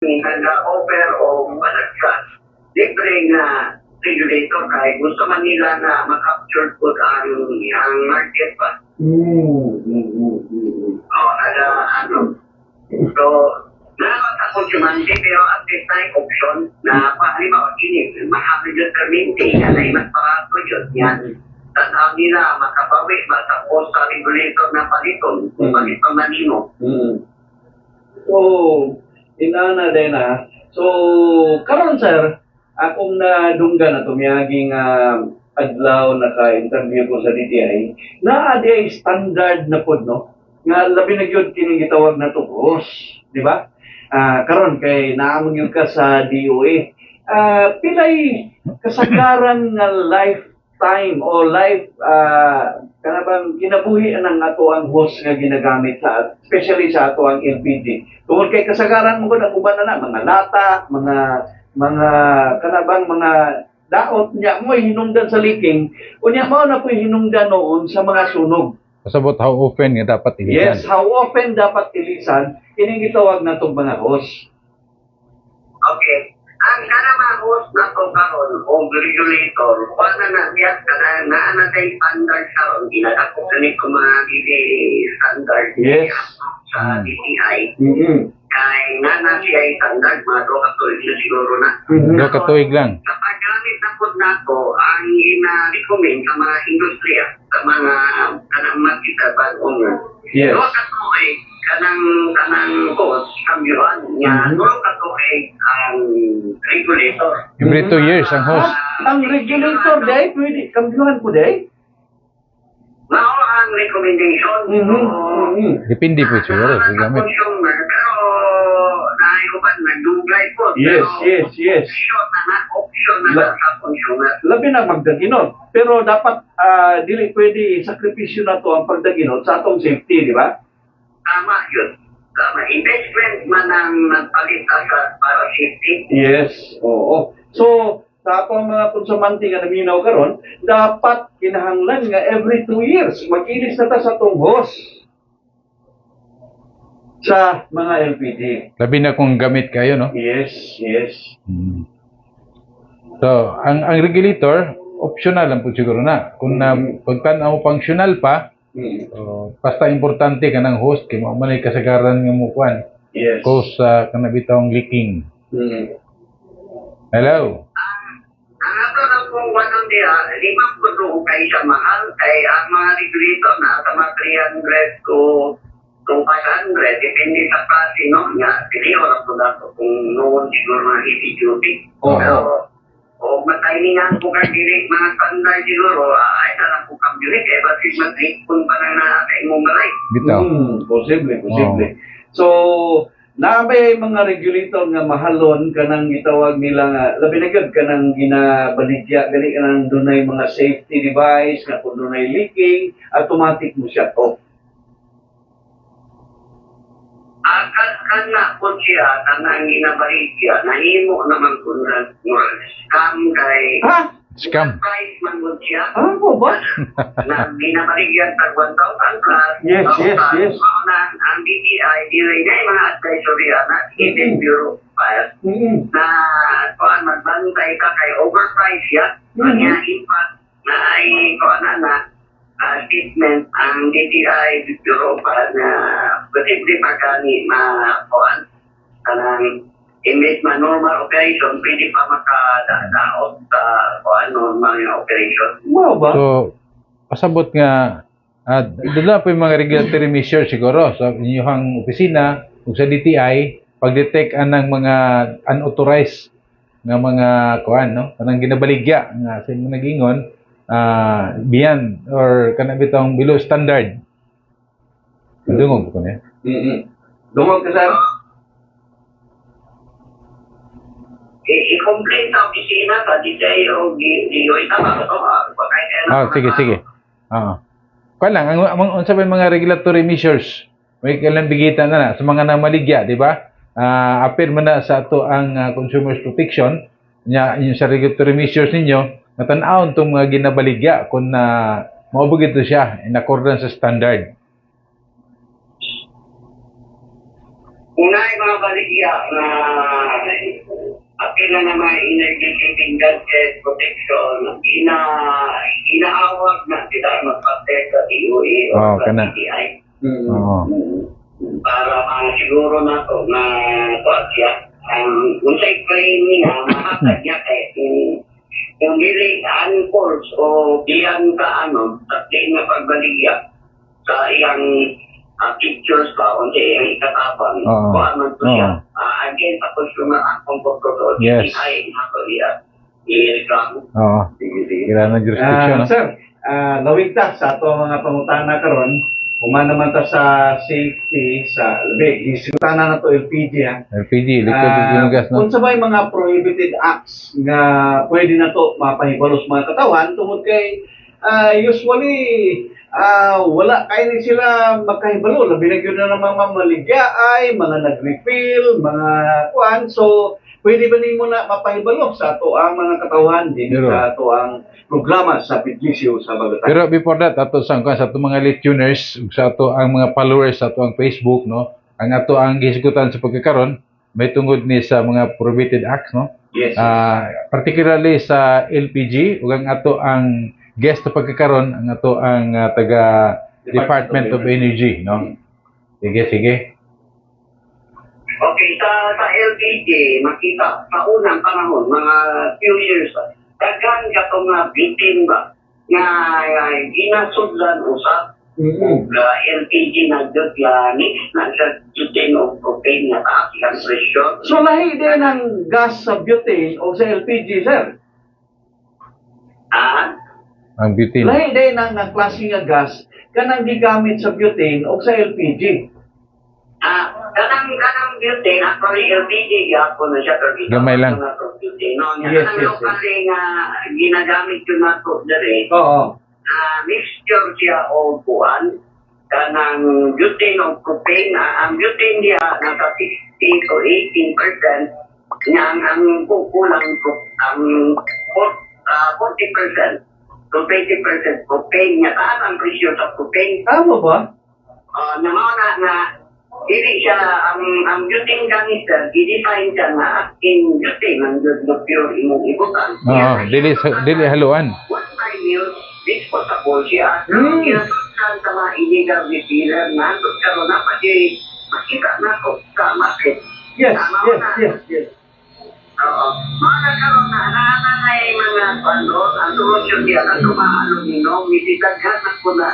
nag-offer o malagkas libre na regulator kahit gusto man nila na makapture po ang market pa. O, ano. So, nakakapag-consumante pero at the time option na halimbawa kini, mahabi yung perminti, alay magparato yun. Yan. Tanaw nila makabawi ba tapos sa regulator na paliton, kung paliton na nino. So, inana din na. So, karon sir, akong nadunggan na tumiyaging adlaw na ka-interview ko sa DTI, na ay standard na pod, no? Nga labi na gyud kining gitawag na to boss, di ba? Karon kay naamong yun ka sa DOA. Pilay kasagaran nga lifetime o life kanabang kinabuhi ng ato ang host nga ginagamit sa especially sa ato ang LPG. Tungod kay kasagaran mo na uban na mga lata, mga kanabang mga daot niya mo hinungdan sa leaking, unya mao na po hinungdan noon sa mga sunog. Pasabot how often nga dapat ilisan. Yes, how often dapat ilisan kining gitawag natong mga host. Okay. Ang karamahos na to karon o regulator, wala na biyak ka na kay standard karon ginadako sa ni kumagili standard Yes. sa DTI. Kay na siya ay standard, mga ka tuig na siguro na. Do katuig lang. Sa paggamit na po nato, ang ina-recommend sa mga industriya, sa mga kanang makita owner. Yes. Do ka tuig, kanang cost, kambyuan niya, do ka tuig ang regulator. Every 2 years ang host. Ang regulator day pwede kambyuhan po day. Mao ang recommendation. Depende po siguro sa gamit. Consumer, pero naiuban, nagdugay po. Yes. Option na sa consumer. Labi na magdaginot. Pero dapat dili pwede sakripisyo na to ang pagdaginot sa atong safety, di ba? Tama yun. Tama. Investment man ang nagpalit para safety. Yes, oo. So, sa atong mga konsumante nga naminaw karon, dapat kinahanglan nga every 2 years mag-ilis na ta sa atong host sa mga LPG. Labi na kung gamit kayo, no? Yes. So, ang regulator, optional lang po siguro na. Kung pagtanaw functional pa, basta importante ka ng host, kaya mamalay kasagaran ng mukuan. Yes. Cause kanabitawang leaking. Hello? Ang ato na pong wanon diya, 5 puno kay sa mahal, kay ang mga regulator na sa mga 300 to 500, depende sa klase, no? Nga, piliho na po na to kung noon siguro na heavy duty. O matimingan po ka dili mga standard siguro, ay na lang po kambilik, eh, basit mag-tripon pa na natin mong balay. Bitaw. Posible. So, nabay mga regulator nga mahalon kanang gitawag nila nga labi na gyud kanang ginabaligya gali kanang dunay mga safety device nga kung dunay leaking automatic mo siya off. Kan na po siya, kanang ginabaligya, nahimo naman po na scam kay Scam. price man po siya. Ano ba? Na ginabaligyan tag 1,000 plus. Yes. Na ang DTI, dili na yung mga advisory na hidden bureau file na kuan magbantay ka kay overprice ya. Kanya impact na ay kuan na statement ang DTI bureau file na posible pagkani kuan kanang imbes na normal operation, pwede pa makadaot sa normal na operation. Wow ba? So, pasabot nga, doon po yung mga regulatory measures siguro sa inyong opisina, kung sa DTI, pag-detect ng mga unauthorized nga mga kuan, no? Kanang ginabaligya nga sa mga nagingon, beyond or kanabitong below standard. Dungog ko niya. Dungog ka sir? I-complain sa opisina sa DTI o DOI tama ito. Sige. Kuan lang, ang unsa ba yung mga regulatory measures? May kalambigitan na sa mga namaligya, di ba? Appear man na sa ato ang Consumers Protection, yung sa regulatory measures ninyo, natanaon itong mga ginabaligya kung maubog ito siya in accordance sa standard. Una ay mga baligya na akin na naman energy saving gadget protection, inaawag na sila mag-protect sa DOE o Oh, sa kana. DTI. Oo. Para siguro na to na siya kung sa claim niya mahatag niya kung dili unfolds o diyan ka tatli na pagbaligya sa iyang pictures ba o sa iyang ikatapang Oo. kung ano to siya Oo. again sa consumer ang pagkotoo Yes. ay nato i-reklamo. Oo. Kailangan ng jurisdiction, no? Sir, nawigtas sa ato mga pangutana karon, human naman ta sa safety sa gisutana na to LPG ha. LPG, liquid yung gas, no? Kung sabay mga prohibited acts nga pwede na to mapahibalos mga katawan tungod kay usually wala kay ni sila makahibalo labi na gyud na mga mamaligya ay mga nag-refill mga kuan so pwede ba nimo na mapahibalo sa ato ang mga katawan din Pero- sa ato ang programa sa Pidlisyo sa Bagatan. Pero before that, ato sa ato mga late tuners, ug sa ato ang mga followers sa ato ang Facebook, no? Ang ato ang gisgutan sa pagkakaron, may tungod ni sa mga prohibited acts, no? Yes. Particularly sa LPG, ug ang ato ang guest sa pagkakaron, ang ato ang taga Department of Energy, no? Sige. Okay, sa LPG, makita sa unang panahon, mga few years, daghan ka itong bitin ba na ginasudlan usap o LPG na dot mix na sa butane o propane na taas ang presyon. So lahi din ang gas sa butane o sa LPG, sir. Ang butane. Lahi din ang klase nga gas kanang gigamit sa butane o sa LPG. Kanang butane, actually LPG yapon na siya. pero Gamay lang. na to butane. No, Yes, kanang yes, locally nga ginagamit yun na to dere. Oo. Mixture siya o buwan kanang butane o propane. Ang butane niya nasa 60 to 18%. Ang kukulang ang 40% to 20% propane niya. Taas ang presyo sa propane. Tama ba? Namana nga dili siya ang butane canister i-define siya na in butane ang pure imong ibutan. Dili haluan. One time use disposable siya. Mm. Kinasusan sa mga illegal retailer na karon na pati makita na ko sa market. Yes. Oo. Mga karon na nanay mga ang solusyon niya na tumaalo misigaghan na ko na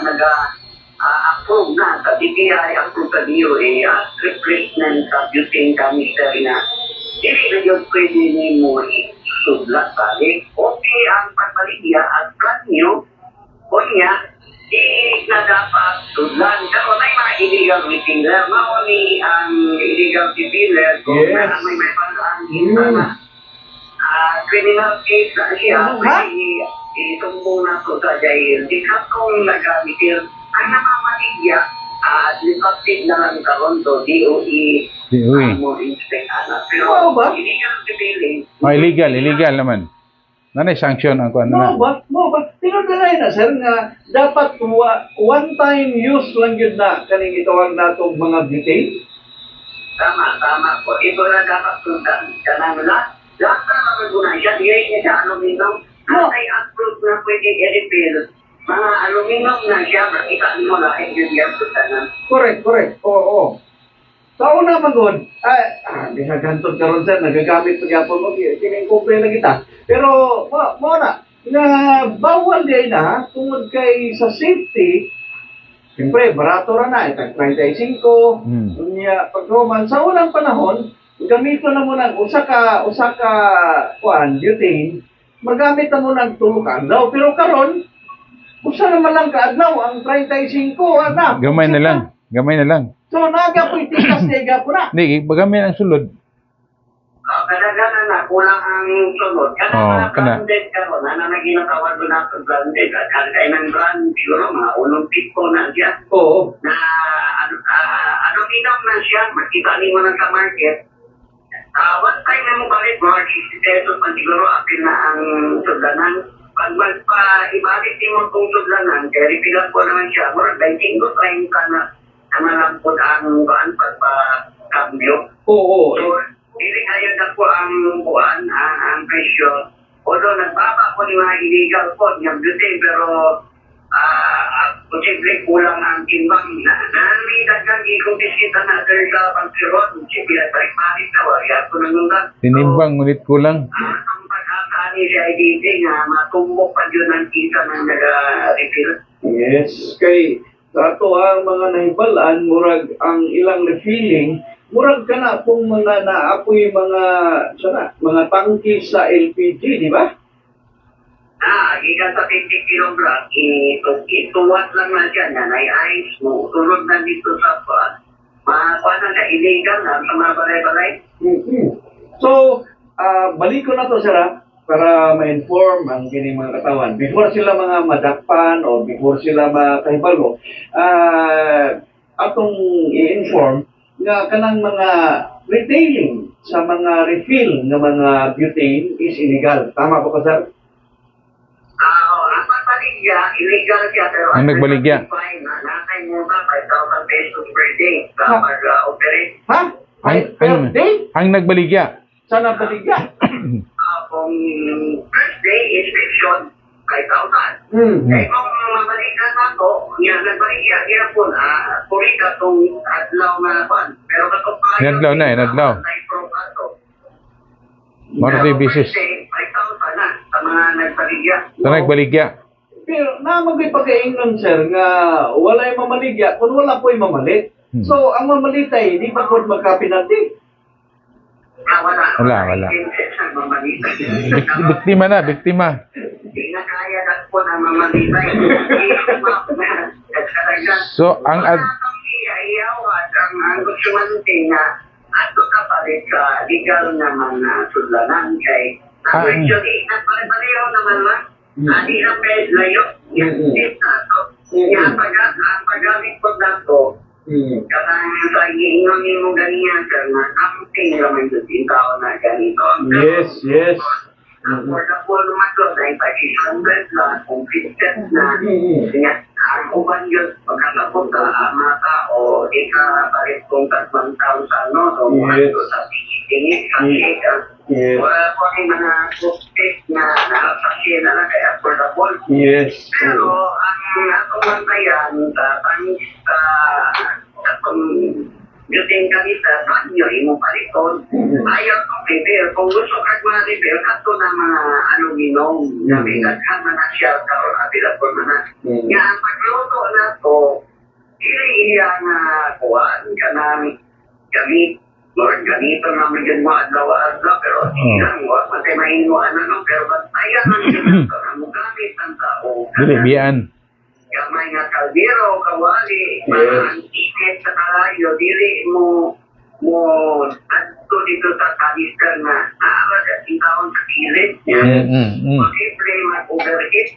approve na sa DTI, approve sa DOE as replacement sa butane canister na hindi na yun pwede mo isudlat balik. Okay ang pagbaligya at brand new o niya di na dapat sudlan. Pero may mga illegal retailer. Mauni ang illegal retailer kung Yes. na may parang na criminal case na siya. Pwede itumbong na to sa jail. Di ka kung nagamitil ang nakamaligya lipatid na lang karon to DOE mo inspect ana. Pero Oo ba? illegal retailing Illegal naman. Nanay sanction ang kuan na. Mo ba? Tinudalay na, sir, nga dapat one-time use lang yun na kaning itawag natong mga butane. Tama po. Ito na dapat sundan. Kanang lahat na magaguna siya. Diri niya sa aluminum. Anti-approved na pwede i-refill. Mga aluminum na siya. Makita mo lahat yung yan sundanan. Correct. Oo. Sa una magod, gantod karon sir, nagagamit pa gyapon mo, kining-compare na kita. Pero, mo na, nga bawal din na, tungod kay sa safety, siyempre, barato na, itag 35, niya, pag-roman, sa unang panahon, gamito na mo ng usa ka butane, magamit na mo ng tulog adlaw. Pero karon, usa naman lang kaadlaw, ang 35, anak. Gamay na lang. So, nagapoy tikas nega po na. Hindi, bagamay ang sulod. Kadagana na, kulang ang sunod. Kana kana. branded karon na ginatawag ko na branded. Kaya ng brand, siguro, mga unong tipo na siya. Oo. Na aluminum na siya, makita mo na sa market. One time na mo balik, mga 60 pesos pa siguro apil na ang sudlanan. Pag ibalik mo kung sudlanan, kaya repilat ko naman siya, mga 25 time ka na nalampot ang pagpa cambio. Oo. So, hindi kayo na po ang buwan, ang presyo. Although nagbaba po yung mga illegal po, yung beauty, pero posible kulang ang timbang na nalidag kang ikumbisita na sa pagkiron, posible at parit na wala po nangungan. Tinimbang, ngunit kulang. Ang pag-asa ni si IDD nga matumbok pa yun ang kita ng nag-refill. Yes, kay sa ato ang mga nahibalan, murag ang ilang refilling, murag ka na kung mga naapoy mga tangki sa LPG, di ba? Ikan sa 50 kilogram, ituwat lang na dyan, yan ay ice mo, tulog na dito sa buwan. Makuha na na illegal na sa mga balay-balay. So, balik ko na to, sir, para ma-inform ang kining mga katawan. Before sila mga madakpan o before sila makahibalo, atong i-inform nga kanang mga retailing sa mga refill ng mga butane is illegal. Tama po ka, sir? Ang pagbaligya, illegal siya, pero Ang nagbaligya. fine na nakay mo ba 5,000 pesos per day sa pag-operate. Ha? Ang nagbaligya. Saan ang baligya? Kung first day inspection, 5,000. Hmm. Kung mabalikan na to, yan, nagbaligya, yan po na, puri ka itong adlaw na pan. Pero katong Inadlaw na, inadlaw. Monthly basis. 5,000 na sa mga nagbaligya. Sa nagbaligya. Pero namagay pagkaingnan, sir, nga walay mamaligya kung wala po'y mamalit. So, ang mamalitay, di ba po magkapinati? Wala. Biktima na, biktima. Hindi na kaya na po na mamalitay. So, ang ang gusto na ato ka palit sa legal naman na sudlanan kay actually, nagpare-pareho naman lang. Adi ang layo. Yung na to. Ang paggamit po na to, kanang sa iingon mo ganyan, sir, na camping naman yung tao na ganito. Yes. Affordable naman to, dahil pa 600 na, completed na. Ang uban yun, pagkakapot ka, mga tao, di ka palit kung 1,000, no? So, Yes. sa tingin, Yes. wala po yung mga toothpaste na nakasasya na lang kaya affordable. Yes. Pero ang atong bantayan sa panis atong buting kami sa banyo, imong paliton, ayaw kong repair. Kung gusto ka mga repair, kato na mga aluminum, na may nagkama na siya ka or available na na. Nga ang pagluto na to, iya na kuhaan ka ng gamit. Lord, ganito naman yun mga adlaw-adlaw, pero silang wag matay mainuan na, pero bantayan lang sila sa gamit ang tao. Bilibiyaan. May nga kaldero, kawali, mga antinit sa kalayo, dili mo adto dito sa kalister na naarag at taon sa kilid. Siyempre, mag-overheat.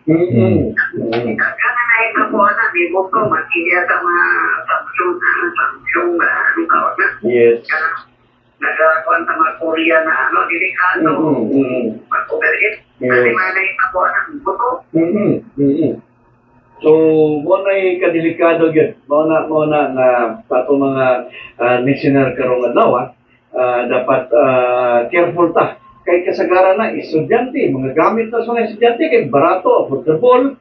Kaya na ito po na, may buto, magkilya sa mga Samsung, anong tawag na? Yes. Nagkakuan sa mga Korea na delikado, mag-overheat. Kasi may ito po na, buto. So, mo na'y kadelikado yun. Mo na nga sa itong mga listener karong adlaw, dapat careful ta. Kay kasagaran na, estudyante, mga gamit na sa mga estudyante, kay barato, affordable,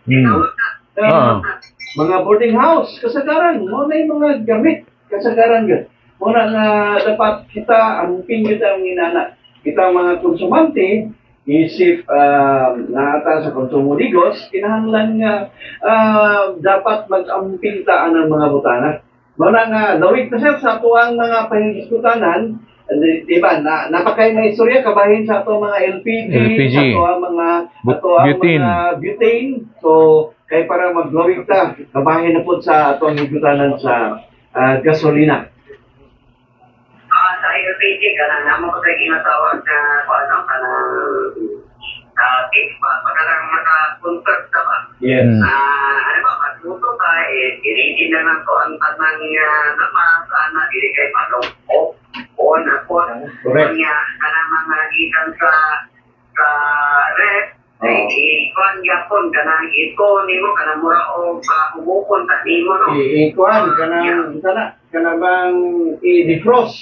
mga boarding house, kasagaran, mo na yung mga gamit, kasagaran yun. Mo na nga dapat kita, ang pinyot ang inana, kita mga konsumante, isip naata sa konsumo digos, kinahanglan nga dapat mag-ampintaan ng mga butana. Muna nga, lawig na sir sa ato ang mga pahingisutanan, diba, napakay na istorya, kabahin sa ato mga LPG. Ato ang mga butane. So, kay para maglawig ta, kabahin na po sa ato ang higutanan sa gasolina. Sa LPG, naman ko tayo ginatawag na tip pa, pagkalang maka-convert ka ba? Yes. Magluto ka, dinidin na lang ko ang tanang naman, sana dili kay palong on. Correct. Kanya, kanang mga gikan sa rep, ikon gyapon kanang iko nimo kanang mura o pakubukon ta nimo no. Ikuan kanang bang i-defrost.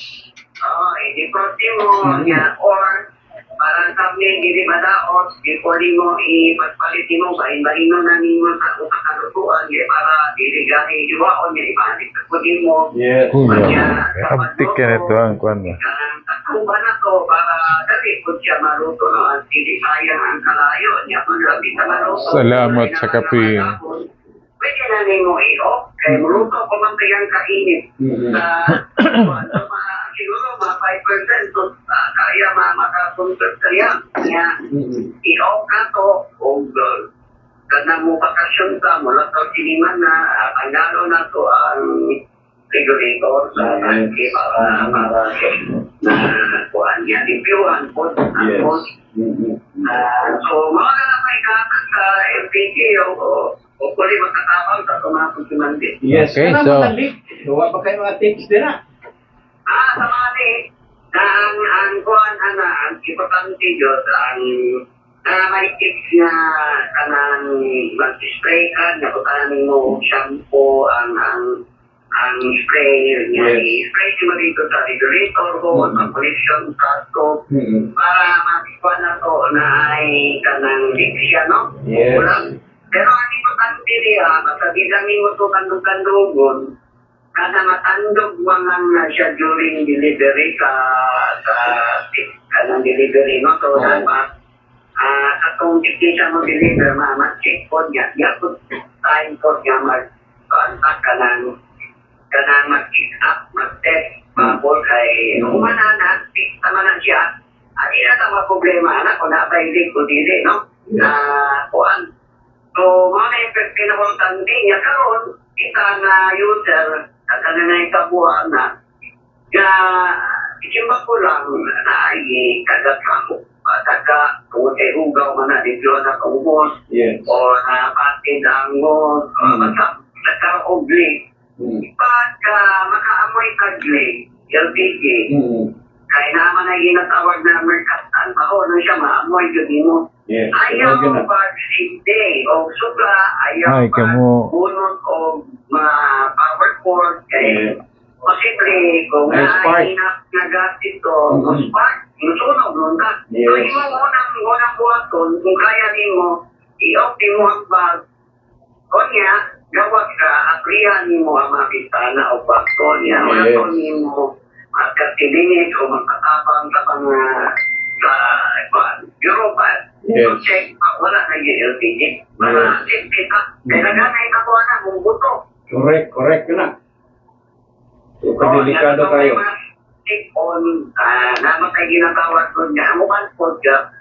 I-defrost mo niya or parang sabi hindi madaot before mo ipagpalit mo bahin-bahin na nimo sa utak kalutuan para dili gani iwaon niya ibalik ko mo. Yes. Abtik ka nito ang kuan mo. Kuba na to para dali po siya maluto no ang hindi sayang ang kalayo niya paglabi sa maluto. Salamat sa kape. Pwede na nimo i-off kay maluto ko man kayang kainit. Siguro mga 5% to kaya makasunsod kaya niya i-off na to o kana mo bakasyon ka mula to siniman na panalo na to ang regulator sa tangke para na kuhan niya reviewan po tapos so mga na may katas sa LPG o kuli makatabang sa tumatong simandi. Yes. Okay, so Duwa pa kayo mga tips din na. Sa mali, ang kuhan ang importante yun, ang may tips na kanang mag-spray ka, nakutanang mo shampoo, ang spray niya, i-spray mo dito sa regulator ko, sa pollution sa para makikuha na to na ay kanang diksya, no? Yes. Pero ang importante niya, masabi lang mo to kandong-kandungon, kada matandog mga na siya during delivery sa kanang delivery, no? So, dapat atong siya mo deliver, ma-check po niya. Yapot time po niya mag-contact kanang mag-pick up, mag-test, mabol kay umana na, tama na siya. Hindi na tama problema, anak ko na bailig ko dili, no? Kuan. So, mga pinakotante niya karon kita na user, at na ikabuha na isimba ko lang na ikagat ako. Taka, kung hugaw man na, dito na kaumos, o napatid ang mos, nagkaroon glig. Pagka makaamoy ka glig, LPG, kaya naman na ginatawag na merkatan, bako na siya maamoy yun mo. Ayaw pag-sinte o supla, ayaw pag-bunot o mga power cord, kaya posible kung nahinap na gas ito, spark, sunog nun ka. So, yung unang buhaton, kung kaya mo, i-opti mo ang bag, o niya, gawag ka, aprihan mo ang mga bintana o bakto niya, o nato mo, magkatilinit o magkatabang sa mga sa Europa. So, check, wala na yung LPG. Para safety ka. Kaya naganay ka po na, mong buto. Correct yun na. So, delikado tayo. On naman kayo ginatawag ko niya, mukhang po siya,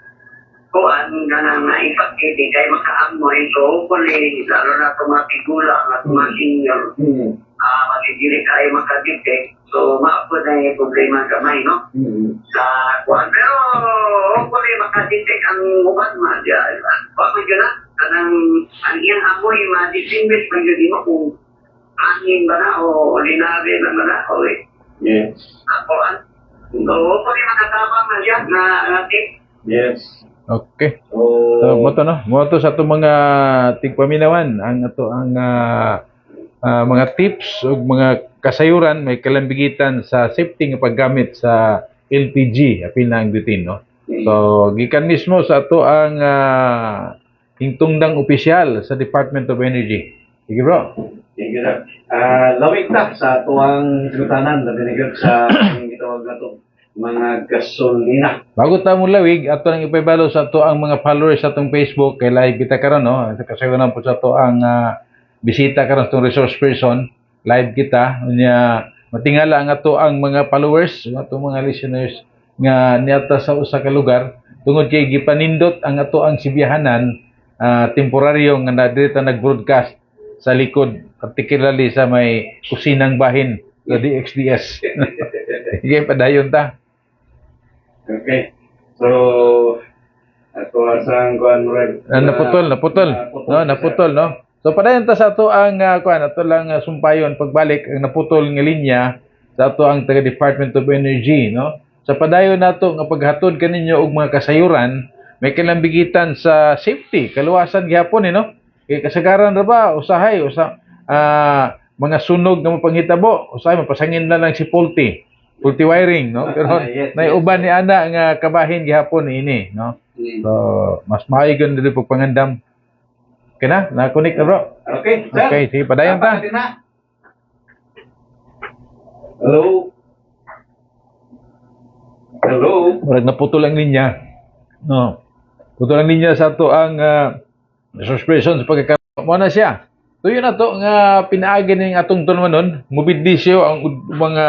kuhan na naipagkiti kayo makaamoy. So, hopefully, lalo na tumapigula, na tumasinyor, masigili kayo makadetect. So, maapod na yung problema gamay, no? Sa kuhan. Pero, hopefully, makadetect ang mukhang madya. Huwag mo dyan na, ang iyang amoy, ma-distinguish mo yun mo kung hangin ba na, o linabi na ba na, o Yes. kuhan. So, hopefully, makatabang na siya na tip. Yes. okay. So, Moto sa ato mga tigpaminawan ang ato ang mga tips o mga kasayuran may kalambigitan sa safety nga paggamit sa LPG apil na ang butane, no? So gikan mismo sa ato ang hingtungdang opisyal sa Department of Energy. Sige bro. sige na. Lawig ta sa tuwang sinutanan na binigyan sa gitawag na to mga gasolina. Bago ta mo lawig ato nang ipabalo sa ato ang mga followers sa atong Facebook kay live kita karon, no? Kasayuran po sa ato ang bisita karon sa resource person. Live kita nya matingala ang ato ang mga followers, ato mga listeners nga niata sa usa ka lugar tungod kay gipanindot ang ato ang sibiyahanan temporaryo nga nadiri nag-broadcast sa likod, particularly sa may kusinang bahin sa DXDS. Sige, padayon ta. Okay. So, ato asang kuan red. Naputol. No, naputol, no. So padayon ta sa ato ang kuan ato lang sumpayon pagbalik ang naputol nga linya sa ato ang taga Department of Energy, no. Sa padayon nato nga paghatod kaninyo og mga kasayuran may kalambigitan sa safety, kaluwasan gyapon no. Kay kasagaran ra ba usahay mga sunog nga mapanghitabo, usahay mapasangin na lang si Faulty wiring no. Pero Yes, nay yes, uban ni ana nga kabahin gihapon ini no. So mas maayo gyud dili pagpangandam. Okay na, na-connect na bro. Okay, sir. Okay, sige padayon ta. Dapat na. Hello. Hello. Murag naputol ang linya. No. Putol ang linya sa ato ang suspension sa pagkakaroon. Mo na siya. Tuyo na to nga pinaagi ning atong tunmanon, mubidisyo ang mga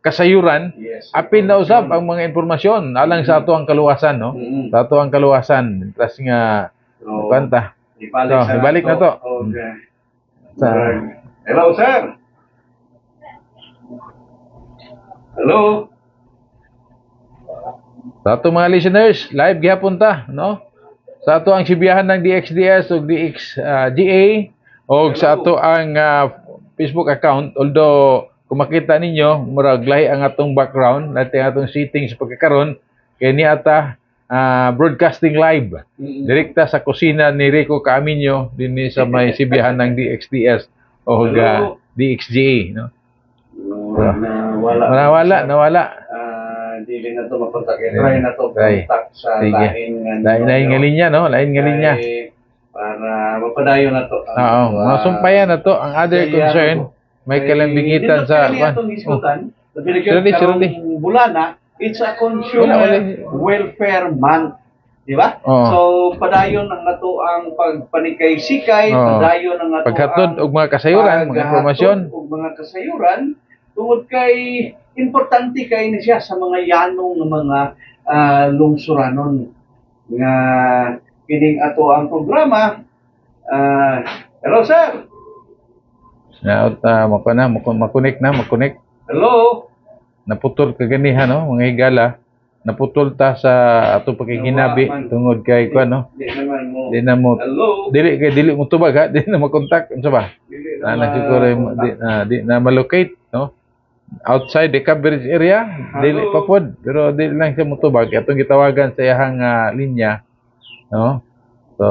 kasayuran, Yes. apil na usab ang mga impormasyon alang sa ato ang kaluwasan, no? Mm-mm. Sa ato ang kaluwasan. Plus nga So, kanta. Ibalik na to. Okay. Sa Hello, sir. Hello. Sa ato mga listeners, live gihapon ta, no? Sa ato ang sibiyahan ng DXDS o DXGA o sa ato ang Facebook account, although kung makita ninyo, murag lahi ang atong background, natin atong settings sa pagkakaroon, kaya ni ata broadcasting live. Direkta sa kusina ni Rico Caaminyo din sa may sibiyahan ng DXDS o Hello. DXGA, no? Nawala. Nawala. Dili na to makontak. Try na to contact sa Sige. Lain nga linya, no? Lain nga linya. Para mapadayon na to. Oo, masumpayan na to. Ang other concern, may kalambigitan sa... Surely. Bulana, it's a consumer welfare month. Di ba? Oo. So, padayon ang nato ang pagpanikay-sikay, Oo. padayon ang nato Paghatod og mga kasayuran, mga impormasyon. og mga kasayuran, tungod kay importante kay ni siya sa mga yanong ng mga lungsuranon nga kining ato ang programa. Hello, sir. Naot makunik. Hello. Naputol kaganihan, no? Mga higala. Naputol ta sa ato pagkiginabi tungod kay kuan, no? Di naman mo. Di na mo Hello. dili mo tubag ha, di na makontak unsa ba? Dili Na siguro di na malocate, no? Outside the coverage area, dili pa pod, pero dili lang siya motubag atong gitawagan sa iyang linya, no? So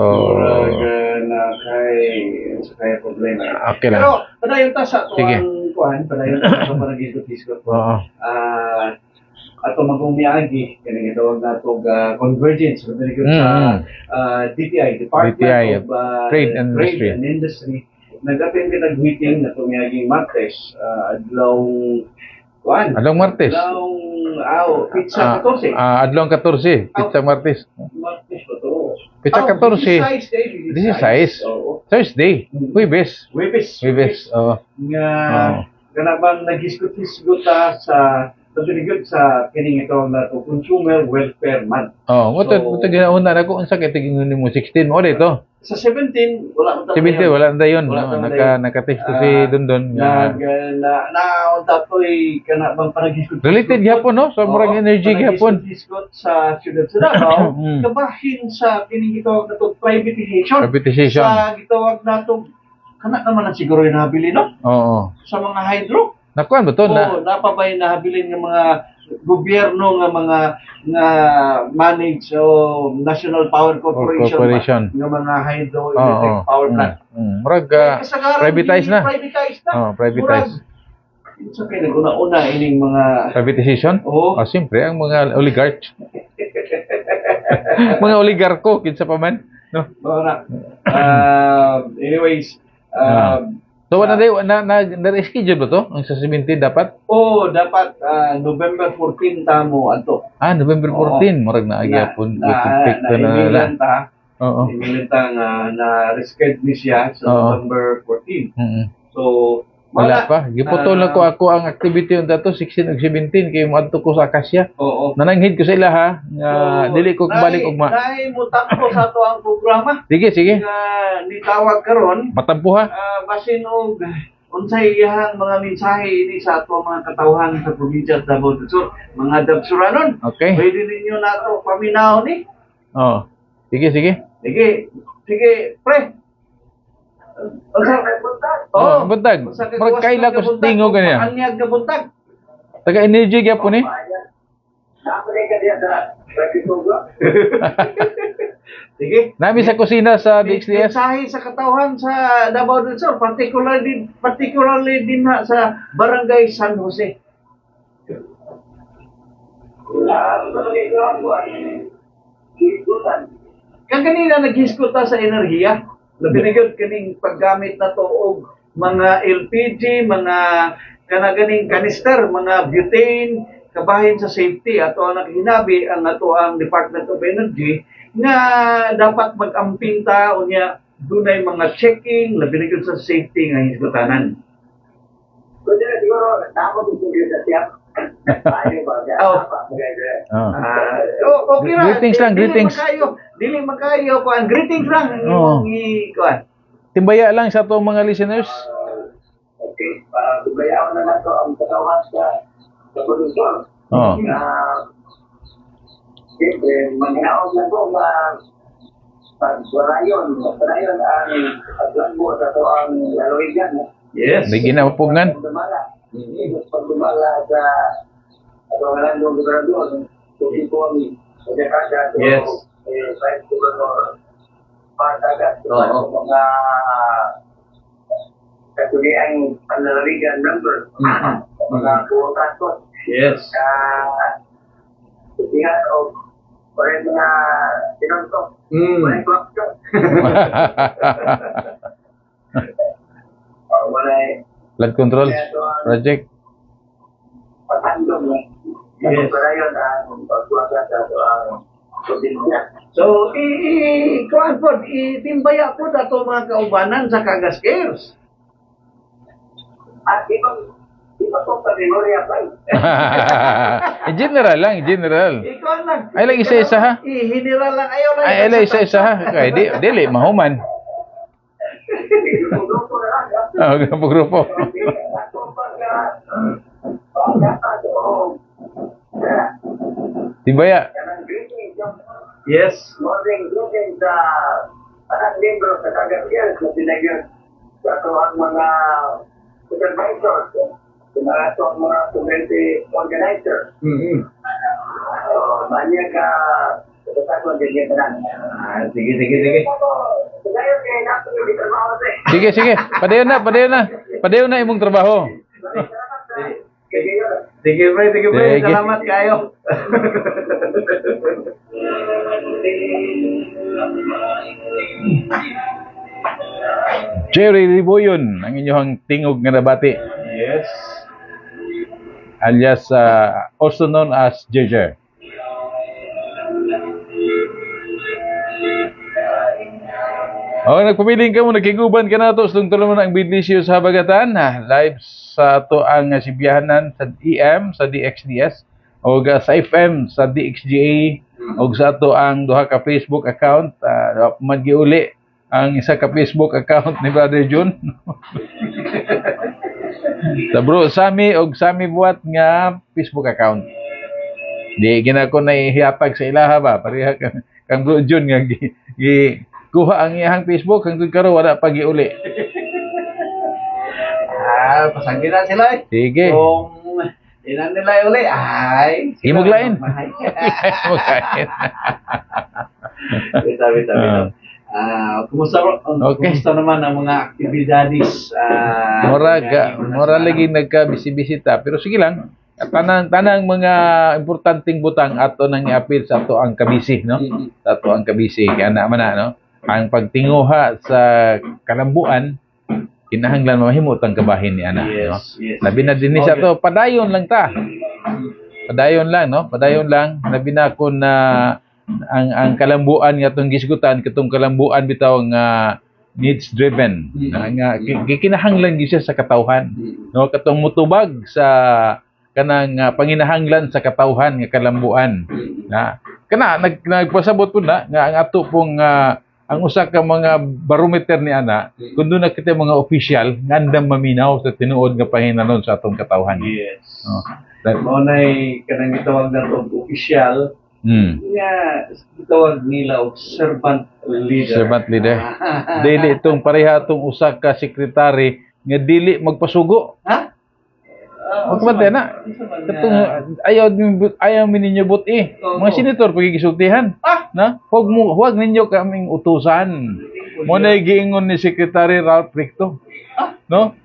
na kay problema. okay lang. Pero padayon ta sa to Sige. ang kuan, padayon ta sa panagisgot-isgot. Oo. Ato magumiyagi kani gitawag nato convergence sa DTI, Department DTI, of Trade and Industry. Nag-attend meeting na tumiyaging Martes, adlong kuan. Adlong Martes. Adlong pizza 14. Adlong 14, pizza Martes. Martes ba to? Pizza 14. 16. Thursday. Huwebes. Huwebes. Oo. Nga ganabang nagisgot-hisgot ta sa pagligod sa kining itong nato Consumer Welfare Month. Oh, mo to ginauna na ko unsa kay tingin mo 16 mo dito. Sa 17 wala man 17 wala na dayon. Wala na dayon. Naka-text si Dondon na nga datoy kana bang panagisgot. related gyapon, no? So murag energy gyapon. Panagisgot sa siyudad sa Davao, Mm. kabahin sa kining gitawag nato privatization. Privatization. Sa gitawag nato kana naman ang siguro yung nabili no Oo. sa mga hydro. Nakuan ba to na? Napabay nahabilin ng mga gobyerno nga mga nga manage o National Power Corporation. Nga mga hydroelectric power plant. Murag privatize na. Privatize. Sa kaya naguna-una ining mga Privatization? Oo. Siyempre, ang mga oligarch. Mga oligarko, kinsa pa man. No? Anyways, So, na-schedule ba to? Ang sa 17 dapat? dapat November 14 tamo adto. November 14. Murag na agyapon. Emilan ta. Oo. Emilan ta nga na reschedule siya sa Oo. November 14. Mm-mm. So, Wala pa. Giputol na ko ako ang activity unta to 16 ug 17 kay moadto ko sa Akasya. Oo. Nananghid ko sa ila ha. Nga dili ko balik ugma. Dahil mo takbo sa ato ang programa. Sige. Nga nitawag karon Matampo ha. basin og unsay iyang mga mensahe ini sa ato mga katawhan sa probinsya sa Davao del Sur, mga Dabsuranon. Okay. Pwede ninyo nato paminaw ni. Oh. Sige. Sige, pre. Buntag. Murag kaila ko sa tingog ganiya. Anyag ka buntag. Taga energy gyapon ni. Nakulay ka diya sa Sige. Nami sa kusina sa DXDS. Mensahe sa katawhan sa Davao del Sur, particularly din na sa Barangay San Jose. Kang kanina naghisgot sa enerhiya. Labi na yun kaning paggamit na to og mga LPG, mga kanaganing kanister, mga butane, kabahin sa safety. Ato ang naghinabi ang ato ang Department of Energy nga dapat mag-ampinta o niya dunay mga checking, labi na yun sa safety nga hisgotanan. Pwede na siguro, nakapag sa siya. Oh. Okay ra. Greetings lang, greetings. Dili makayo kuan. Greetings lang Oh. imong kuan. Timbaya lang sa atong mga listeners. Okay, kubayaan na lang to ang katawan sa produksyon. Oh. Siyempre, manghinaon na po pag-warayon ang aglambo sa to ang laloigan. Yes. Di ginapupungan. Pagdumala sa ato nga lang doon gobernador, tuloy po kami sa Jakarta. Yes. Vice Governor Patagat. Oo. Mga katuliang panlalawigan member. Mga kuotan ko. Yes. Tingnan o parin mga tinontok. Parin kwakyo. Walay Flood control project. patandong na. Yes. Pagparayon ang pagkuwasa sa ang probinsya. So, kuan po, itimbaya po dato mga kaubanan sa Kagascares. At ibang po sa memorya pa. General lang, general. Ikaw lang. Ay, lang isa-isa, ha? General lang. Ayaw lang. Ay, isa-isa ha. Kaya dili, mahuman. Grupo na lang. Oh, grupo. Timbaya. Yes. Morning sa anang membro sa Kagasyan na pinagyan sa ito ang mga supervisors, sa ito ang mga community organizer. Banyak kesatuan din yan. Sige. Ngayon kaya natin yung trabaho eh. Sige. Padayon na imong trabaho. Sige, pre. Sige. Salamat kayo. Jerry Riboyon, ang inyong tingog nga nabati. Yes. Alias, also known as Jejer. Nagpamiling ka mo, nakiguban ka na to. Tungtol mo na ang bidlisyo sa Habagatan. Live sa to ang sibiyahanan sa EM, sa DXDS, o sa FM, sa DXGA, o sa to ang duha ka Facebook account. Magiuli ang isa ka Facebook account ni Brother June. Sa Bro Sami og Sami buhat nga Facebook account. Di ginako na ihiatag sa ilaha ba? Pareha kang Bro June nga kuha ang iyang Facebook hangtod karon wala pa giuli. Pasangin na sila eh. Sige. Kung ilan nila uli, ay. Imog lain. Bitaw. Kumusta naman ang mga aktibidades? Mora lagi nagka-bisibisita pero sige lang. Tanang mga importanteng butang ato nang i-appeal sa ato ang kabisi, no? Sa ato ang kabisi kaya naman no? Ang pagtinguha sa kalambuan kinahanglan mahimot ang kabahin ni ana, no? Labi na din sa to, padayon lang ta. Padayon lang, no? Padayon lang. Labi na ko na ang kalambuan nga tong gisgutan katong kalambuan bitaw nga needs driven nga kinahanglan gyud siya sa katawhan, no? Katong mutubag sa kanang panginahanglan sa katawhan nga kalambuan na kana nagpasabot po na nga ang ato pong ang usa ka mga barometer ni ana kun doon na kita mga official nga andam maminaw sa tinuod nga panginanon sa atong katawhan. Yes. Mao nay kanang gitawag nato official nga gitawag nila og servant leader. Servant leader. Dili itong pareha itong usa ka sekretary nga dili magpasugo. Ha? Magpantay na. Katong ayaw mi ninyo buti. Mga senator pagigisultihan. Na, huwag ninyo kaming utusan. Mo na giingon ni Secretary Ralph Recto. No?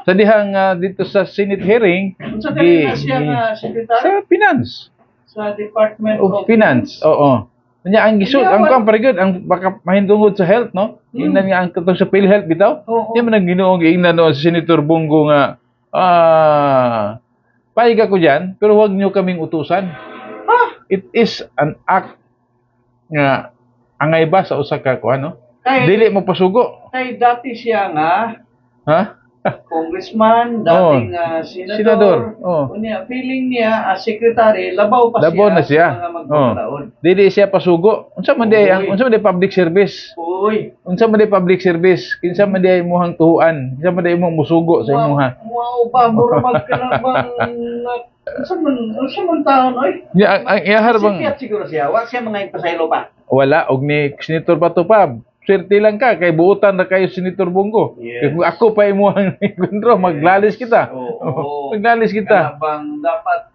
Sa dihang dito sa Senate hearing, Sa kanila siya nga secretary sa Finance. sa Department Of Finance. Oo. Kanya ang gisud, ang kuan very good, ang baka mahindungod sa health, no? Ingnan nga ang katong sa PhilHealth bitaw. Oo. Di man ang Ginoong giingnan no si Senator Bongo nga pahiga ko diyan, pero huwag niyo kaming utusan. It is an act nga angay ba sa usa ka kuan, no? Dili mo pasugo. Kay dati siya nga Ha? congressman, dating senador. Oh. Unya, feeling niya as secretary, labaw pa Labaw na siya. sa mga magpapataon. Dili siya pasugo. Unsa man di ang unsa man di public service? Uy, Unsa man di public service? Kinsa man di imong tuhuan? Kinsa man di imong musugo sa imong ha? wow ba, mura magkanabang unsa man taon, oy. Ya, ang iyahar bang Sipiat siguro siya, wa siya mga ipasaylo pa. wala og ni Senator Bato pa. Swerte lang ka kay buutan na kayo Senator Bongo. Yes. Kung ako pa imong kontro, maglalis kita. Oo. Maglalis kita. Kanabang dapat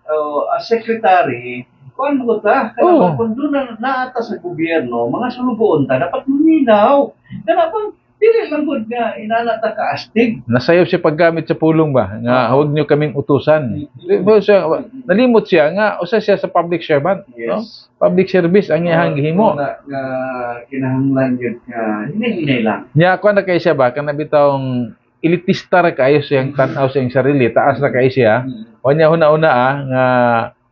as secretary, kuan mo ta, Oo. kanabang kung doon na naata sa gobyerno, mga sulubuon ta, dapat luminaw. Kanabang, dili lang gud nga inanata ka astig. Nasayop siya paggamit sa pulong ba nga huwag niyo kaming utusan. Nalimot siya nga usa siya sa public servant, no? Public service ang iyang gihimo. Nga kinahanglan yun nga, hinay-hinay lang. Nya ako na kay siya ba kana bitawng elitista ra kayo siyang tan-aw sa iyang sarili, taas ra kay siya. Wanya una-una nga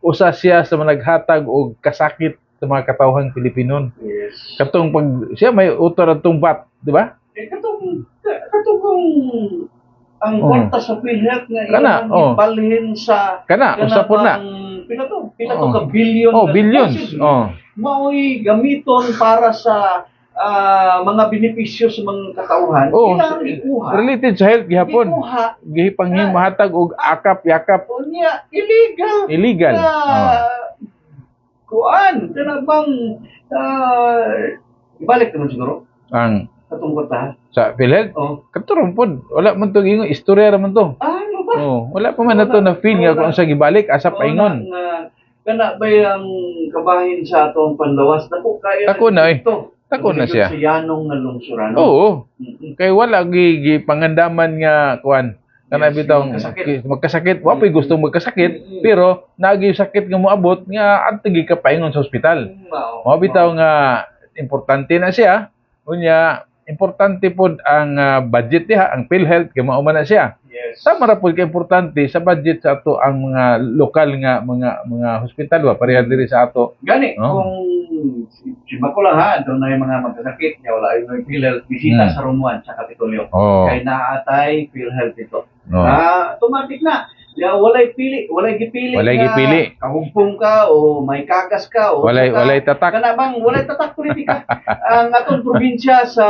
usa siya sa managhatag og kasakit sa mga katawhang Pilipino. Yes. Katong pag siya may utor atong VAT, di ba? Katong kung ang kwarta sa PhilHealth nga Kana, ilang balhin sa Kana usa po na. Pila to ka billion. Billions. Mao'y gamiton para sa mga benepisyo sa mga katauhan. Ilang ikuha. Related sa health gihapon. Ikuha. Gihipanghin mahatag og akap-yakap. Unya, illegal. Illegal. Kuan, kanabang ibalik naman siguro. Ang Katong kwarta. sa PhilHealth, katurong pod. Wala man to gingon, istorya ra man to. Ano ba? Wala pa man nato na feel nga kung sa gibalik asa paingon. Kana ba ang kabahin sa atong panlawas? Dako kaya Tako na, eh. ito. Tako na siya. Sa yanong nga lungsurano. Oo. Kay wala gi pangandaman nga kuan. Kana Yes, bitong magkasakit. Wa pay gusto magkasakit, pero naagi sakit nga moabot nga adto gi ka paingon sa ospital. Mao bitaw nga importante na siya. Unya importante pod ang budget diha, ang PhilHealth kay mao man na siya. Yes. Sama ra pod kay importante sa budget sa ato ang mga lokal nga mga hospital ba pareha diri sa ato. Gani kung si Makula ha, doon na yung mga magkasakit, niya wala yung PhilHealth bisita sa Room 1 sa Kapitolyo. Kay naatay PhilHealth ito. Automatic na. Walay gipili. Walay gipili. Kahumpong ka o may kagas ka o walay tatak. Kanabang walay tatak politika. Ang atong probinsya sa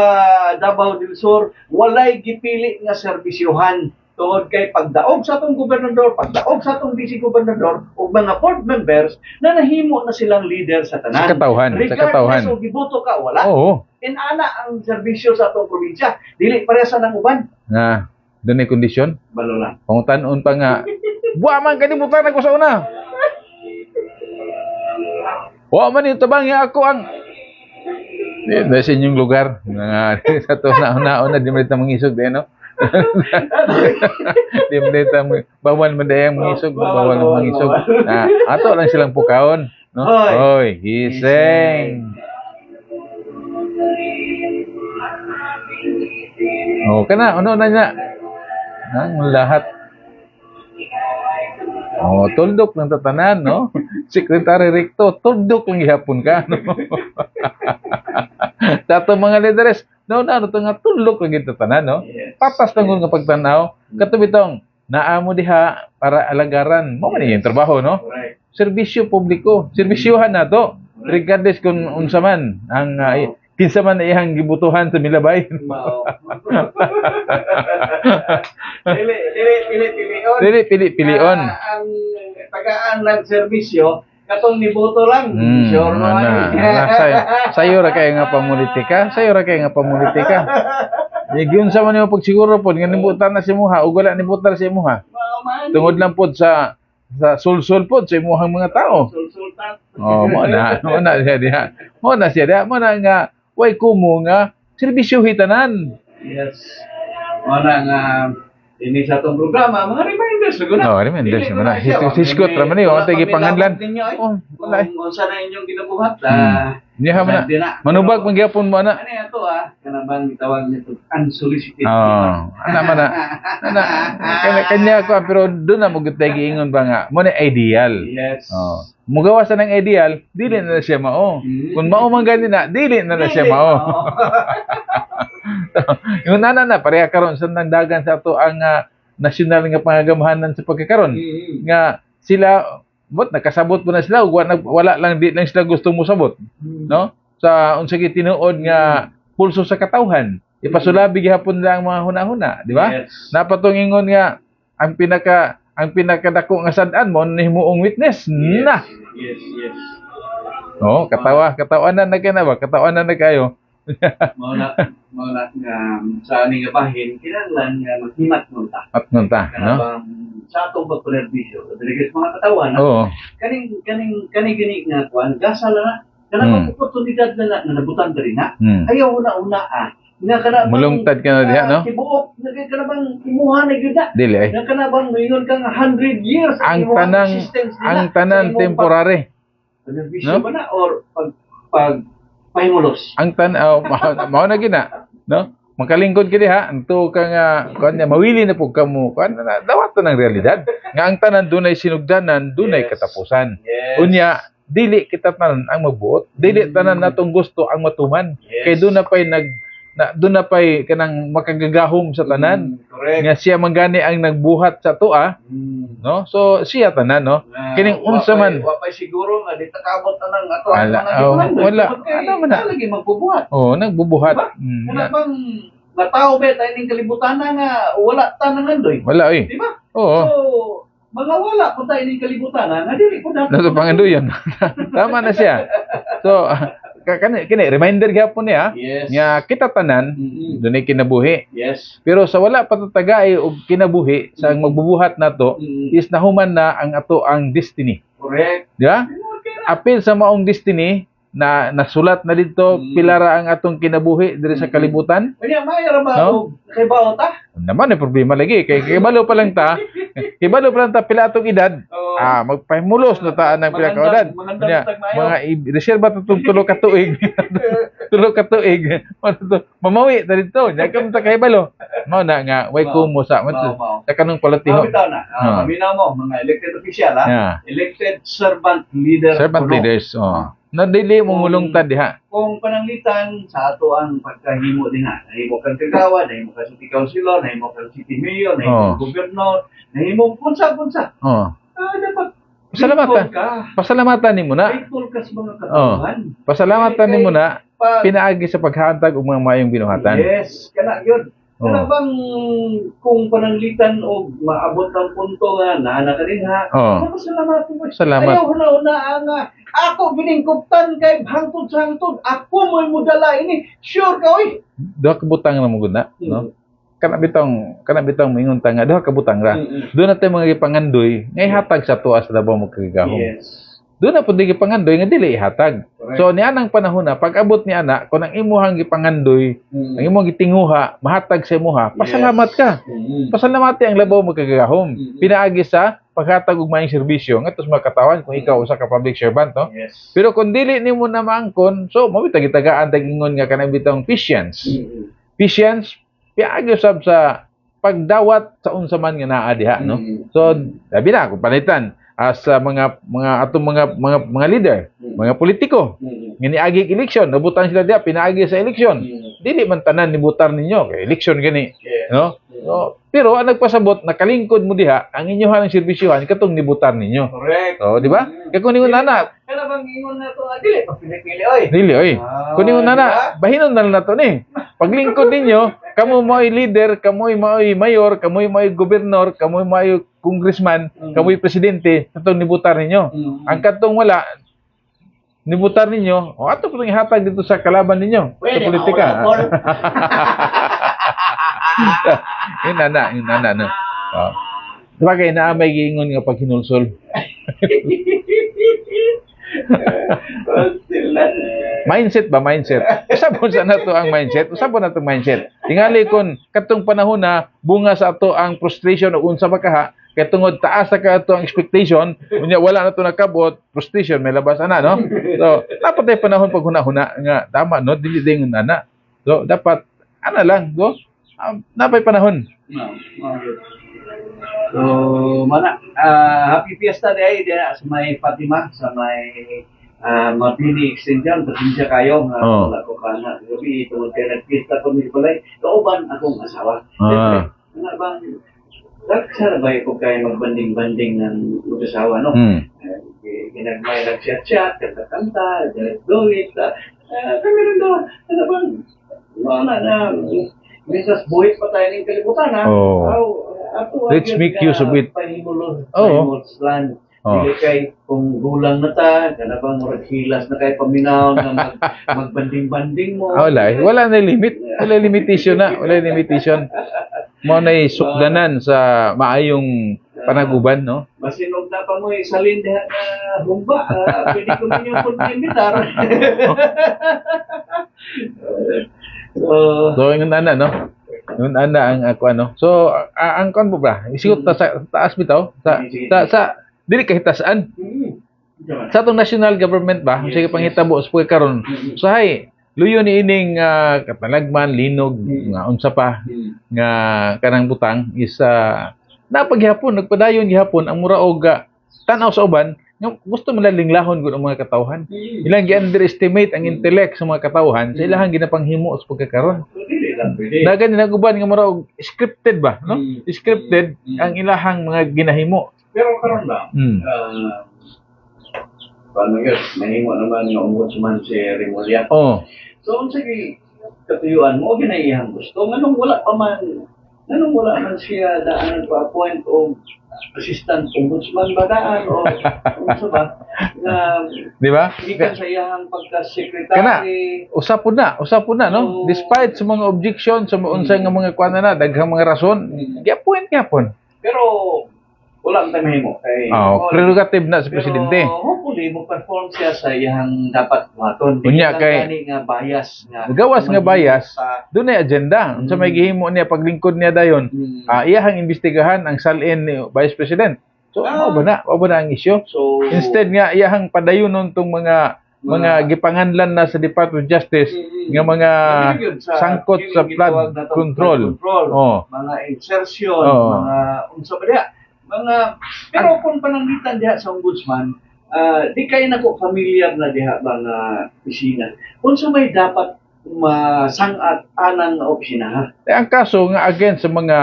Davao del Sur, walay gipili nga serbisyohan tungod kay pagdaog sa atong gobernador, pagdaog sa atong vice gobernador ug mga board members na nahimo na silang leader sa tanan. Sa katawhan. Regardless o giboto ka, wala. Oo. Inana ang serbisyo sa atong probinsya. Dili parehas ng uban. Nga, doon ay kondisyon. Balo lang. Pangutan-un pa nga, buwa man kanibutan ako sa una. Buwa man yung tabang nga ako ang... Dahil sa inyong lugar. Sa ito na di mo dito mangisog. No? Di mo dito, bawal man dahil mangisog. Bawal ang mangisog. Ato lang silang pukaon. No? Hoy, gising. Kana, ano na niya? Ang lahat. Tuldok ng tatanan, no? Secretary Recto, tuldok lang ihapon ka, no? Tato mga leaders, no, ito nga tuldok lang yung tatanan, no? Patas lang nga pagtanaw, katubitong, naamo diha para alagaran, mo man yung trabaho, no? Serbisyo publiko, serbisyohan na to, regardless kung unsa man, ang kinsa man iyang gibutuhan sa milabay. Pili-pilion. Ang tagaan ng serbisyo, katong niboto lang. Sure naman. Sayo ra kay nga pamulitika. Giun sa man yung pagsiguro po, nga nibutan na si Muha, ug wala nibutan si Muha. man. Tungod lang po sa sulsul po sa imuhang mga tao. Sultan. Oh, mo na siya diha. Mo na siya diha. Mo na nga way kumo nga serbisyo hitanan. Yes. Wala nga ini sa itong programa, mga reminders na Oh, reminders naman na. Hiskot raman niyo, tagi panganlan. Oh, wala. Kung saan na inyong ginabuhat, Niya man na. Manubag man gyapon mo na. ano yan to kanabang itawag nito, unsolicited. Oh, ana man na. Kanya ko pero doon na mo gutay giingon ba nga mo na ideal. Yes. Oh. Mugawa sa ng ideal, dili na siya mao. Kung mao man gani na, dili na siya mao. Yung nana na pareha karon sa nagdagan sa ato ang nasyonal nga pangagamahanan sa pagkakaron nga sila nakasabot po na sila wala lang di lang sila gusto mo sabot no sa unsa gid tinuod nga pulso sa katawhan ipasulabi gihapon lang mga hunahuna di ba Yes. napatungingon nga ang pinakadako nga sad-an mo himuong witness na Yes. oh katawanan na kana ba katawanan na kayo Mauna nga sa aning bahin kinahanglan nga maghimat mo ta. at nunta no Kanabang sa atong pagpanerbisyo, dili mga katawan oo kaning gini nga kuan gasa na kanabang oportunidad na nabutan diri na. Ayaw una nga kanabang mulungtad ka na diha no tibuok nga kanabang imuha na gyud na. dili ay Nga kanabang moingon ka nga 100 years ang imuhang tanang existence nila ang sa tanan imong temporary panerbisyo No? ba na or pag pahimulos. ang mao na gina no makalingkod kini ha anto ka nga kanya mawili na pug kamo kan na dawat na ng realidad nga ang tanan dunay sinugdanan dunay Yes. katapusan Yes. unya dili kita tanan ang mabuot dili tanan natong gusto ang matuman Yes. kay doon na pay kanang makagagahom sa tanan Correct. nga siya mangani ang nagbuhat sa tuwa no so siya tanan no kining unsa man Wapay siguro nga di takabot na ng ato. Wala. Wala. Ano man na? Lagi magbubuhat. oh nagbubuhat Diba? Wala bang natao ba tayo ning kalibutan na nga wala tanang andoy. wala eh Di ba? oo So, mga wala po tayo ning kalibutan nga dili po dapat. Nato panganduyan. Tama na siya. So, kini reminder gyapon niya Yes. nga kita tanan Mm-mm. dunay kinabuhi. Yes. Pero sa wala patatagay og kinabuhi sa magbubuhat nato Mm-mm. is nahuman na ang ato ang destiny. Correct. Di ba? Apil sa maong destiny na nasulat na dito pilara ang atong kinabuhi diri sa kalibutan. Kanya mayra ba No? kay baot ta? Naman may problema lagi kay kibalo pa lang ta. Kibalo pa lang ta pila atong edad. Oo. Magpahimulos na taan ng pila ka edad. Magandang Kanya, tagmayo. mga reserva tutong tulo ka tuig. Tulo ka tuig. Mamawi ta dito. Nya kam ta kahibalo. Mao na nga way kumo sa Mao. sa kanang palatiho. Bitaw na. Paminaw mo mga elected official ha. Yeah. Elected servant leader. Servant kuno. leaders. Oh. Na dili mo mulungtad diha. Kung pananglitan sa ato ang pagkahimo din ha. Nahimo kang kagawa, nahimo kang city councilor, nahimo kang city mayor, nahimo kang gobernador, nahimo punsa-punsa. Oh. Dapat Pasalamatan. grateful ka. Pasalamatan nimo na. Grateful ka sa mga katawan. Pasalamatan nimo na Pag- pinaagi sa paghatag og mga mayong binuhatan. Yes, kana yun. Oh. Kana bang kung pananglitan o maabot ang punto nga na ka din ha. Oh. Salamat mo. Salamat. Ayaw na nga. Ako biningkuptan kay hangtod sa hangtod. Ako mo'y mudala ini. Sure ka oy. Duha ka butang na mo gud na, no? Kana bitong mingon ta nga duha ka butang ra. Doon natin mga gipangandoy ngay hatag sa tuwa sa labaw mo kagahom. Yes. Doon na pud gipangandoy nga dili ihatag. Correct. So nianang panahon na pag abot ni ana kun ang imuhang gipangandoy, ang imong gitinguha, mahatag sa imuha, pasalamat ka. Pasalamati ang labaw mo kagahom. Pinaagi sa paghatag og maayong serbisyo ngadto sa mga katawan kung ikaw usa ka public servant, no? Yes. Pero kung dili nimo na maangkon, so mao tagi-tagaan tagingon nga kanang bitong patience. Patience piagi usab sa pagdawat sa unsa man nga naa diha, no? So labi na kung palitan sa mga atong mga leader, mga politiko nga niagi eleksyon, nabutan sila diha pinaagi sa eleksyon. Dili man tanan nibutar ninyo kay eleksyon gani, Yes. no? So, pero ang nagpasabot nakalingkod mo diha ang inyohan ng serbisyohan katong nibutar ninyo. Correct. Oh, di ba? Kay kun ningon nana, Kaya bang ingon na to dili pa pinipili oy. dili oy. Kun ningon Diba? nana, bahinon na lang nato ni. Paglingkod ninyo, kamo mo'y leader, kamo'y mo'y mayor, kamo'y mo'y gobernador, kamo'y mo'y congressman, kamo'y presidente, katong nibutar ninyo. Ang katong wala nibutar ninyo, o ato pong ihatag dito sa kalaban ninyo sa politika. Yun na. No? Oh. Bagay na may giingon nga pag hinulsol. Mindset ba? Mindset. Usapon sa nato ang mindset. Usapon nato mindset. Tingali kon katong panahon na bunga sa ato ang frustration o unsa ba kaha, kay tungod taas sa ka ato ang expectation, unya wala na to nakabot, frustration may labas ana, no? So, dapat ay panahon pag hunahuna nga tama, no? Dili dingon ana. So, dapat ana lang, go. Napay panahon. So, mana, happy fiesta day dia sa may Fatima, sa may Mapili Extension, pasensya kayo nga Oh. wala ko kana. Gabi tungod kay nagpista ko ni Palay, kauban akong asawa. Ah. Nga bang Dagsara ba ko kay magbanding-banding ng mag-asawa, no? Ginagmay nag-chat-chat, kanta-kanta, do-it, kami rin daw, ano bang, wala na, minsan buhit pa tayo ng kalibutan, ha? Oh. Let's make use of it. Pahimulos, Oo. land. Oh. Dili kay kung gulang na ta, kana bang murag hilas na kay paminaw na magbanding-banding mo. Wala na limit. Wala limitation na. Wala limitation. Mo na sukdanan sa maayong panaguban, no? Masinog na pa mo isalin diha na humba. Pwede ko ninyo po imitar. So, yung ana, no? Yung ana ang ako, ano? So, ang kon po ba? Isigot ta sa taas bitaw? Sa dili kahitasaan. Sa atong national government ba? Sige panghitabo sa karon. So, hay, luyo ni ining katalagman, linog, nga unsa pa nga kanang butang is napaghapon, nagpadayon gihapon ang mura og tanaw sa uban nga gusto malalinglahon gud ang mga katawhan. Ilang gi-underestimate ang intellect sa mga katawhan sa ilahang ginapanghimo sa pagkakaroon. Dagan naguban nga mura og scripted ba, no? Scripted ang ilahang mga ginahimo. Pero karon ba? Paano yun? Mahimo naman nga ombudsman si Remulla. Oh. So, kung sige, katuyuan mo, ginaihang gusto. Nganong wala siya daan pa-appoint o assistant ombudsman ba daan o sa ba? Di ba? Ikan sa iyahang pagka-secretary. Kana, usapon na, no? Despite sa mga objection, sa unsay nga mga kuan na, daghang mga rason, gi-appoint gyapon. Pero, wala ang tayo mahimo. Prerogative na sa presidente. Pero, hopefully, mo-perform siya sa iyang dapat maton. Unya kay nga bias nga. gawas nga bias, doon ay agenda. Unsa may gihimo niya paglingkod niya dayon, iyahang imbestigahan ang salin ni Vice President. So, mao ba na ang issue? So, Instead nga iyahang padayonon tong mga gipanganlan na sa Department of Justice nga mga sangkot sa flood control. Oh. Mga insertion, Oh. mga unsa ba diha? Pero kung pananglitan diha sa ombudsman, di kayo na ko familiar na diha mga opisina. Kung sa may dapat masangat anang opisina, ha? Ang kaso nga against sa mga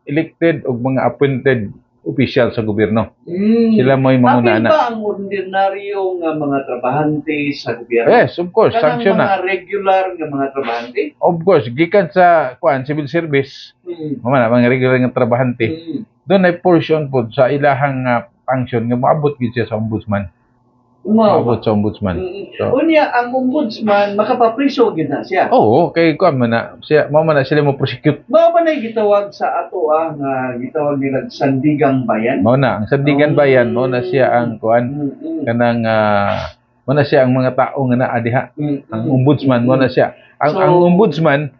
elected o mga appointed official sa gobyerno. Sila mo'y manguna Apil na. ba ang ordinaryong mga trabahante sa gobyerno? Yes, of course, Kanang sanction na. mga regular nga mga trabahante? Of course, gikan sa civil service, mga regular nga trabahante. Doon ay portion po sa ilahang function nga moabot gid siya sa ombudsman. Moabot sa ombudsman. So, Unya, ang ombudsman, makapapriso gid na siya. oo, kay kuan man na siya, mao man na sila mo prosecute. Mao ba na gitawag sa ato nga gitawag nila sandigang bayan? Mao na ang sandigan bayan, mao na siya ang kuan kanang mao na siya ang mga tao nga naa diha. Ang ombudsman mao na siya. Ang ombudsman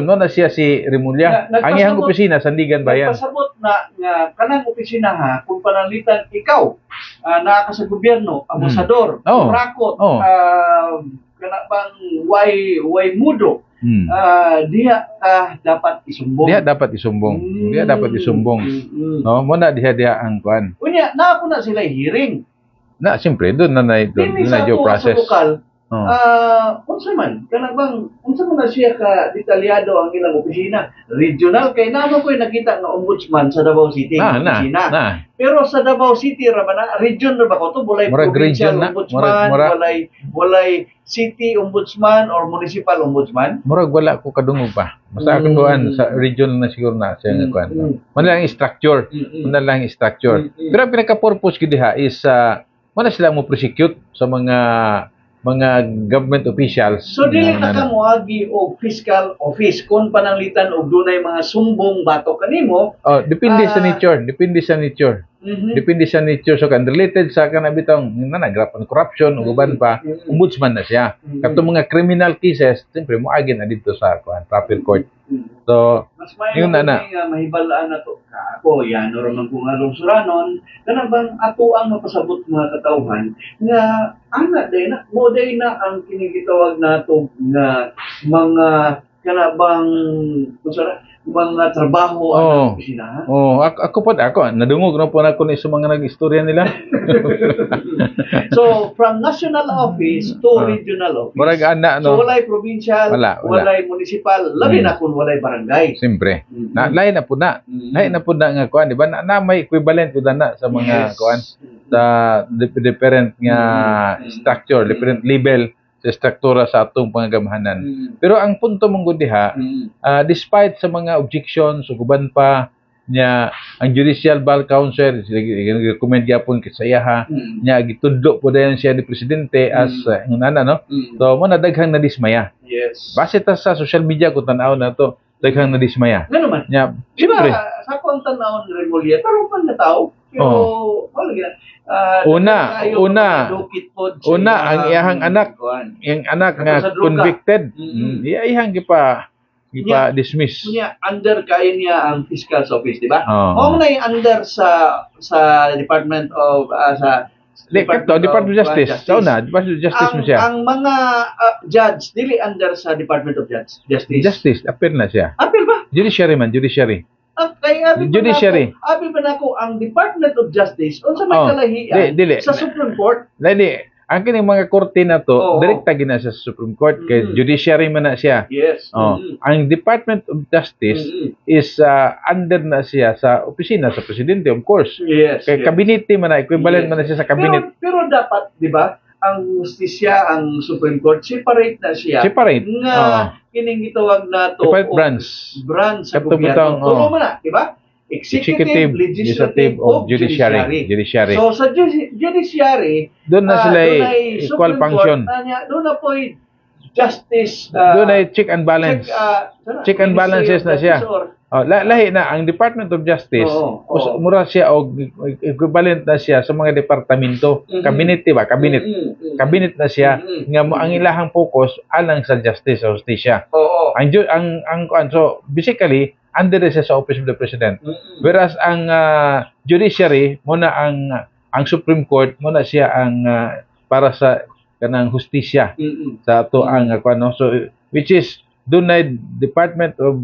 mao na siya si Remulla. Ang iyang opisina sandigan bayan. Nagpasabot na nga kanang opisina ha, kung pananglitan ikaw naa ka sa gobyerno, abusador, Oh. rakot, Oh. kana bang way mudo. Diha ka dapat isumbong. Diha dapat isumbong. Diha dapat isumbong. No, mo na diha ang kuan. Unya, naa po na sila hearing. Na siyempre doon na Dili sa due ato process. sa lokal, Oh. unsa man, kanang bang, unsa man na siya ka detalyado ang ilang opisina. Regional, kay naman ko nakita nga ombudsman sa Davao City. Na. Pero sa Davao City, na, region na ba ko to? Walay Murag provincial region na. ombudsman, walay city ombudsman or municipal ombudsman. Murag wala ko kadungog pa. Basta akong kuan sa region na siguro na siya nga kuan. Mo na lang structure. Mo na lang structure. Pero ang pinaka-purpose gid diha is mo na sila mo prosecute sa mga mga government officials. So dili na na- ka moagi og fiscal office kun pananglitan og dunay mga sumbong batok kanimo. Oh, depende sa Ah, nature, depende sa nature. Depende sa nature so kan related sa kana bitong nanagrapan corruption ug uban pa ombudsman na siya. Katong mga criminal cases, siyempre moagi na dito sa traffic court. So, Mas may yun na na. mahibalaan na to. Ako, yan, o raman kung nga lungsuranon, kana bang ato ang mapasabot mga katawhan nga ana day na, mo day na ang kinigitawag nato nga mga kana bang kusara, mga trabaho Oo. ang opisina. Ha? oh, ako nadungog na po na ko ni sa mga nag-istorya nila. So, from national office to regional office. Murag ana So, no. walay provincial, Wala. walay municipal, labi na kung walay barangay. Siyempre. Na lain na po na. Mhm. Lain na po na nga kuan, di ba? Na may equivalent po na sa mga Yes. kuan sa different nga structure, different level sa struktura sa atong pangagamahanan. Pero ang punto mong gud diha, despite sa mga objections ug uban pa nya ang Judicial Bar Council recommend gyapon sa iya ha nya gitudlo po dayon siya ni presidente as nana no. So mo na daghang nadismaya. Yes. Base ta sa social media ko tan-aw na to, daghang nadismaya. Nga naman. Nya Di ba, siyempre sa akong tanawon ni Remulia, tarupan na tao. Pero, wala gina. Una, ang iyahang anak, Kuan. yung anak Kato nga sa droga. convicted, Mhm. iyang gipa dismiss. Kunya, under kayo niya ang fiscal office, di ba? Oo. Mao na yung under sa Department of, Department of Justice. Sa una, Department of Justice mo siya. Ang mga judge, dili under sa Department of Justice. Justice, appeal na siya. Appeal ba? Judiciary man, judiciary. Kaya Judiciary. Abi ba nako ang Department of Justice unsa may Oh, kalahian dili. sa Supreme Court? Lali, ang kining mga korte na to, Oo. direkta gina sa Supreme Court, kay Mhm. judiciary man na siya. Yes. Oh, Mhm. ang Department of Justice Mhm. is under na siya sa opisina sa presidente, of course. Yes. Kay yes. kabinete man na, equivalent Yes. man na siya sa cabinet. Pero dapat, di ba, ang justisya, ang Supreme Court, separate na siya. Separate. Nga, Oo. kining gitawag na to. Separate branch. Branch sa Katong gobyerno. bitang, Tulo oo. mo na, di ba? Executive, legislative, o of judiciary. Judiciary. So, sa judiciary, Doon na sila doon ay equal Supreme function. Court, doon na po justice. Doon ay check and balance. Check and balances na siya. Oh, lahi na ang Department of Justice, Oo, oo. mura siya og equivalent na siya sa mga departamento. Mhm. Cabinet, di ba? Cabinet. Cabinet na siya Mhm. nga ang ilahang focus alang sa justice o justisya. Oo. So basically under siya sa Office of the President. Mhm. Whereas ang judiciary muna ang Supreme Court muna siya ang para sa kanang hustisya Mhm. sa ato ang kuno, so which is dunay Department of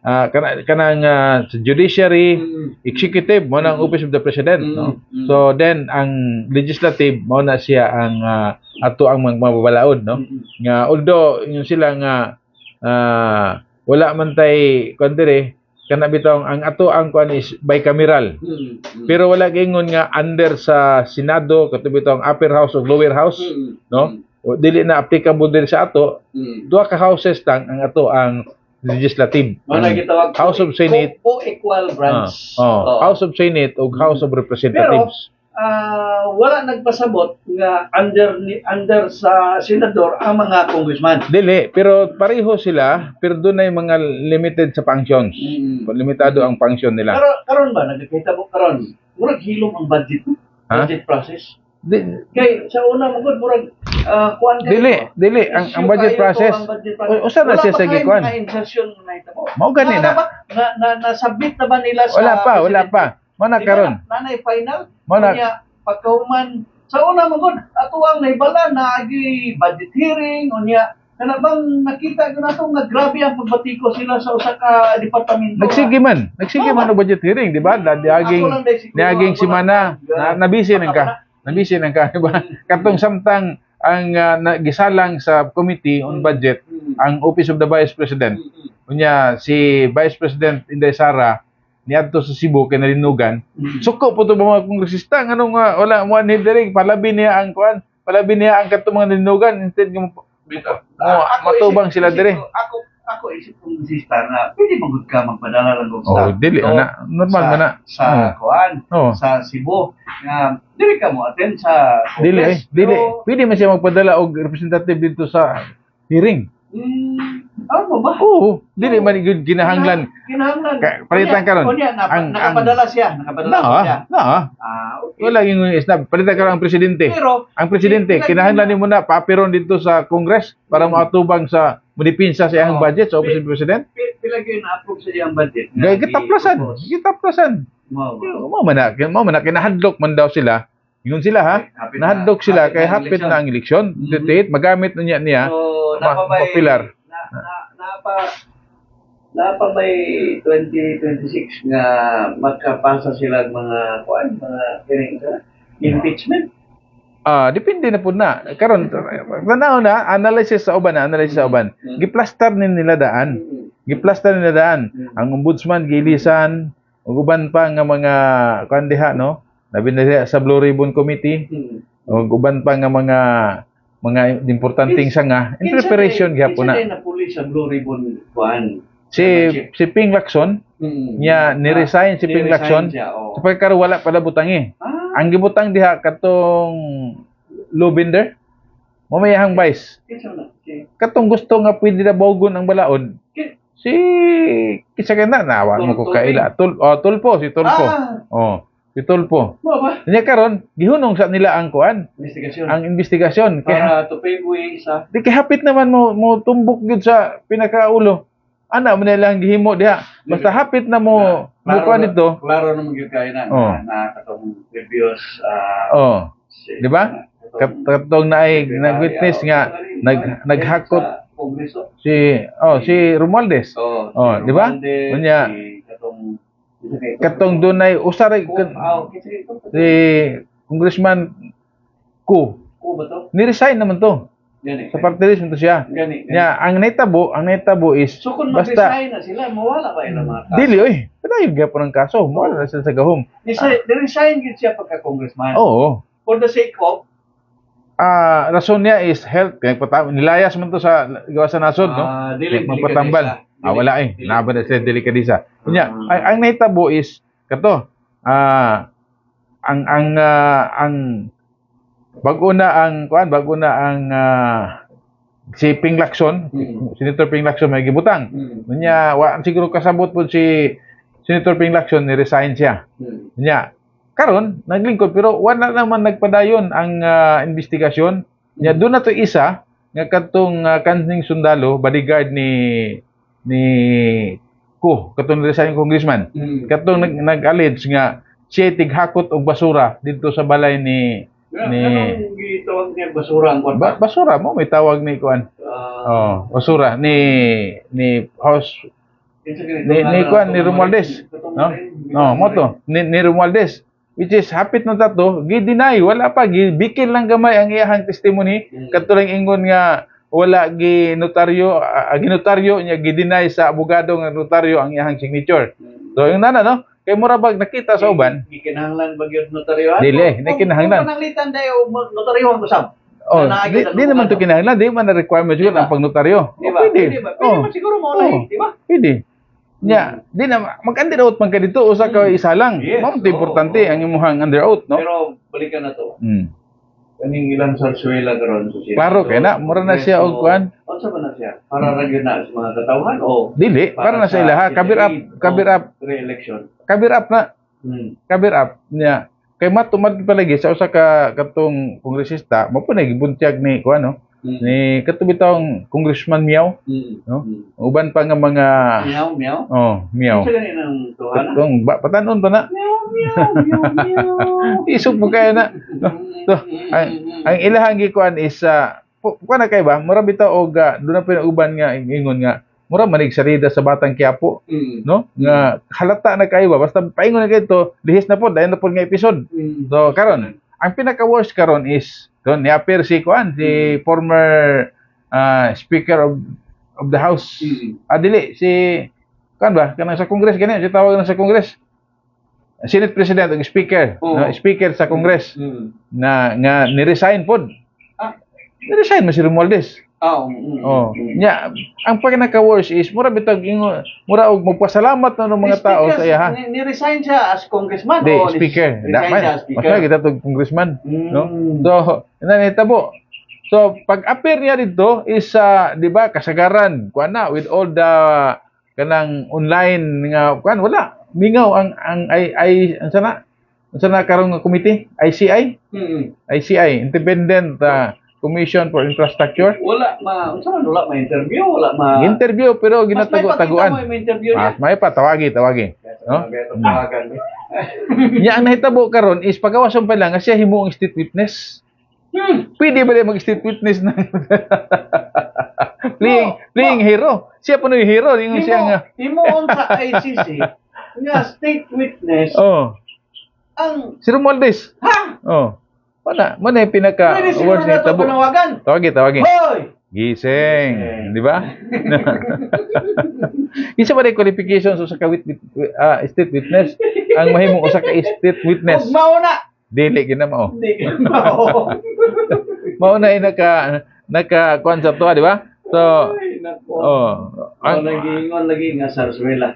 kanang sa judiciary, Mhm. executive mo na ang Office of the President, no? Mhm. So then ang legislative mo na siya ang ato ang mababalaod, no? Mhm. Nga although yung sila nga wala man tay kuan dire kana bitaw ang ato ang kuan is bicameral. Mhm. Pero wala gingon nga under sa Senado katubi ang upper house o lower house, Mhm. no? O dili na applicable din sa ato. Mhm. Duha ka houses lang ang ato ang legislative. Wala gitawag House of Senate. co-equal branch. Oo. House of Senate o House of Representatives. Wala nagpasabot nga under sa senador ang mga congressman. Dili, pero pareho sila, pero doon ay mga limited sa functions. Limitado ang function nila. Pero karon ba nagkita mo karon? Murag hilom ang budget. Ha? Budget process. Di- Kay sa una mo gud murag kuan Dili, ang budget process. Usa na siya sa gikuan. Mga insertion na itabo. Mao gani na. Na-submit na ba nila sa Wala pa. Mana Di ba, karon. nanay final. Mana- Kanya pagkahuman sa una mo gud ato ang naibala na agi budget hearing unya kana bang nakita ko nato nga grabe ang pagbatiko sila sa usa ka departamento. Nagsige man ang budget hearing, di ba? Niaging simana, nabisi nang ka. Nabisi nang ka, di ba? Katong samtang ang gisalang sa committee on budget ang Office of the Vice President. Unya si Vice President Inday Sara niadto sa Cebu kay nalinugan. Suko po to mga kongresista nganong wala mo ni direk palabi niya ang katong mga nalinugan instead nga matubang sila dire. ako isip kong bisista na pwede magud ka magpadala lang og Oh, dili ana. Normal man na. sa kuan, Oh. sa Cebu. Nga dili ka mo attend sa Dili eh. Congress, Dili. pero, Pwede man siya magpadala og representative dito sa hearing. ano ba? Oo. Dili man gyud ginahanglan. Kinahanglan. Palitan karon. Kunya, Ang- nakapadala siya. Nakapadalan siya. Na. Okay. Wala yung isnab. Palitan karon ang presidente. Pero, Ang presidente, kinahanglan nimo na papiron dito sa Congress para maatubang sa modipinsa sa iyang Oo. budget sa Office of President. pila gyud na-approve sa iyang budget. Gay gitaplasan. Gitaplasan. Mo. Mo man na kinahadlok man daw sila. Yun sila ha. Hapit Nahadlok sila kay ang hapit eleksyon. na ang eleksyon. Dito magamit na niya. So, napabay, popular. napabay 2026 nga magkapasa sila mga kuan, mga hearing sa impeachment. Depende na po na. Karon tanaw na analysis sa uban. Giplaster ni nila daan. Giplaster nila daan. Ang ombudsman gilisan ug uban pa nga mga kuan diha no. Labi na diha sa Blue Ribbon Committee ug uban pa nga mga importanteng sanga in preparation gyapon na. Kinsa na pulis sa Blue Ribbon kuan. Si Ping Lacson nya ni-resign si Ping Lacson. Sa pagkaro wala pala butangi. Ang gibutang diha katong Lobinder mamayahang vice. Katong gusto nga pwede na bogon ang balaod. Si kisa ka na nawa mo ko kaila. Tulpo si Tulpo. Si Tulpo. Nya karon gihunong sa nila ang kuan, Investigation. ang investigasyon. Kaya Para to pave way sa di kay hapit naman mo tumbok gyud sa pinakaulo. Ana mo na lang gihimo diha. Basta hapit na mo kuan nito. Klaro naman gyud kay na na katong previous Di ba? Katong nag-witness nga naghakot si Romualdez. Di ba? Unya katong dunay usaray si Congressman Ku. Ni-resign naman to. Sa party list mo to siya. Nya ang naitabo is So kung basta mag-resign na sila, mawala ba ilang mga kaso? dili oy. Padayon gyapon ang kaso. Mawala na sila sa gahom. Resign yun siya pagka-congressman. Oo. For the sake of, Rason niya is health. Kaya nilayas man to sa gawa sa nasod, no? dili Magpatambal. Wala eh. Naba na sila delikadisa. Kunya, ang nahitabo is kato. Ang bago na ang si Ping Lacson, Senator Ping Lacson may gibutang. Kunya, siguro kasabot po si Senator Ping Lacson ni resign siya. Kunya, karon naglingkod pero wala naman nagpadayon ang investigasyon. Nya doon na to isa nga katong kaning sundalo bodyguard ni Ku katong resign congressman. Katong nag-allege nga siya tighakot og basura dito sa balay ni anong gitawag niya basura ang kwarta? basura mo may tawag ni kuan. Basura ni house ni kuan ni Romualdez. No, moto ni Romualdez. Which is hapit na tato, gi-deny, wala pa, gibikil lang gamay ang iyahang testimony, katulang ingon nga wala ginotaryo, ginotaryo niya gi-deny sa abogado nga notaryo ang iyahang signature. So yung nana no, kay mura bag nakita sa uban, Gikinahanglan ba gyud notaryo? Dili, hindi kinahanglan. Kung pananglitan dayo notaryo ang usab. di naman to kinahanglan, di man na requirement yun ang pagnotaryo. Di ba? Pwede. Pwede man siguro mo na, di ba? Pwede. Nya, di na mag-under oath man ka dito usa ka isa lang. Yes, Mao importante ang imong under oath, no? Pero balikan na to. Kaning ilang sarsuela karon sa siya. Klaro kay na mura na siya og kuan. Unsa ba na siya? Para ra gyud na sa mga katawhan o Dili, para na sa ilaha, kabir up re-election. na. Kabir up niya. Kay matumad palagi sa usa ka katong kongresista, mo pa nagibuntyag ni kuan no. Ni katubitong Congressman Miao, no? Uban pa nga mga Meow. Miao. Sa ganinang tuhan. Katong patanon pa na. Isog mo kaya na. So, ang ilahang gikuan is kuan na kay ba? Mura bitaw og doon na pinauban nga ingon nga mura manig sarida sa Batang Quiapo, no? Nga halata na kayo ba basta paingon na kay to, lihis na po dayon na po nga episode. So karon, ang pinaka worst karon is doon ni-appear si kuan si former Speaker of the House. Dili si kan ba kanang sa Congress gani si tawag na sa Congress. Senate President ug Speaker, no? Speaker sa Congress na nga ni-resign pod. Ni-resign man si Romualdez. Oh, nya ang pagka-worse is mura bitag mura og magpasalamat na ng mga tao sa iya ha. Ni-resign siya as congressman Di, o speaker. resign siya as speaker? Mas kita to congressman, no? So, nanitabo. So, pag-appear niya dito is di ba, kasagaran kuan na with all the kanang online nga kuan wala. Mingaw ang sana karong nga committee, ICI? ICI, Independent Commission for Infrastructure. Wala ma interview, wala ma Interview pero ginatago-taguan. Mas may interview niya. May pa tawagi. No? Tawagan. Nya ang nahitabo karon is pagawason pa lang nga siya himuong state witness. Pwede ba mag-state witness na playing hero? Siya pa yung hero, yung siya nga. Himuon sa ICC nga state witness. Oh. Ang Si Romualdez. ha? Oh. Mana yung pinaka Pwede awards siguro ni na ito Tabo. panawagan. Tawagi. Hoy! Gising, di ba? Isa ba rin qualifications sa state witness? Ang mahimong usa ka state witness. Huwag mauna. Dili gina mao. Hindi ka mao. Mao na naka kuan sa to, di ba? So, Ay, nako. ang Nag-iingon lagi nga sa Venezuela.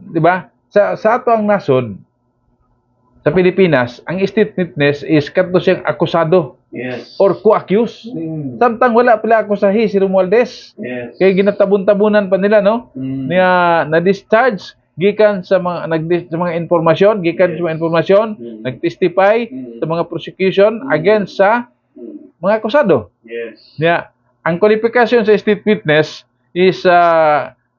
di ba? Sa ato ang nasod sa Pilipinas, ang state witness is kadto siyang akusado Yes. or co-accused. Samtang wala pala akusahi si Romualdez. Yes. Kay ginatabon-tabunan pa nila, no? Niya na-discharge gikan sa mga informasyon, nag-testify sa mga prosecution against sa mga akusado. Yes. Niya, ang qualification sa state witness is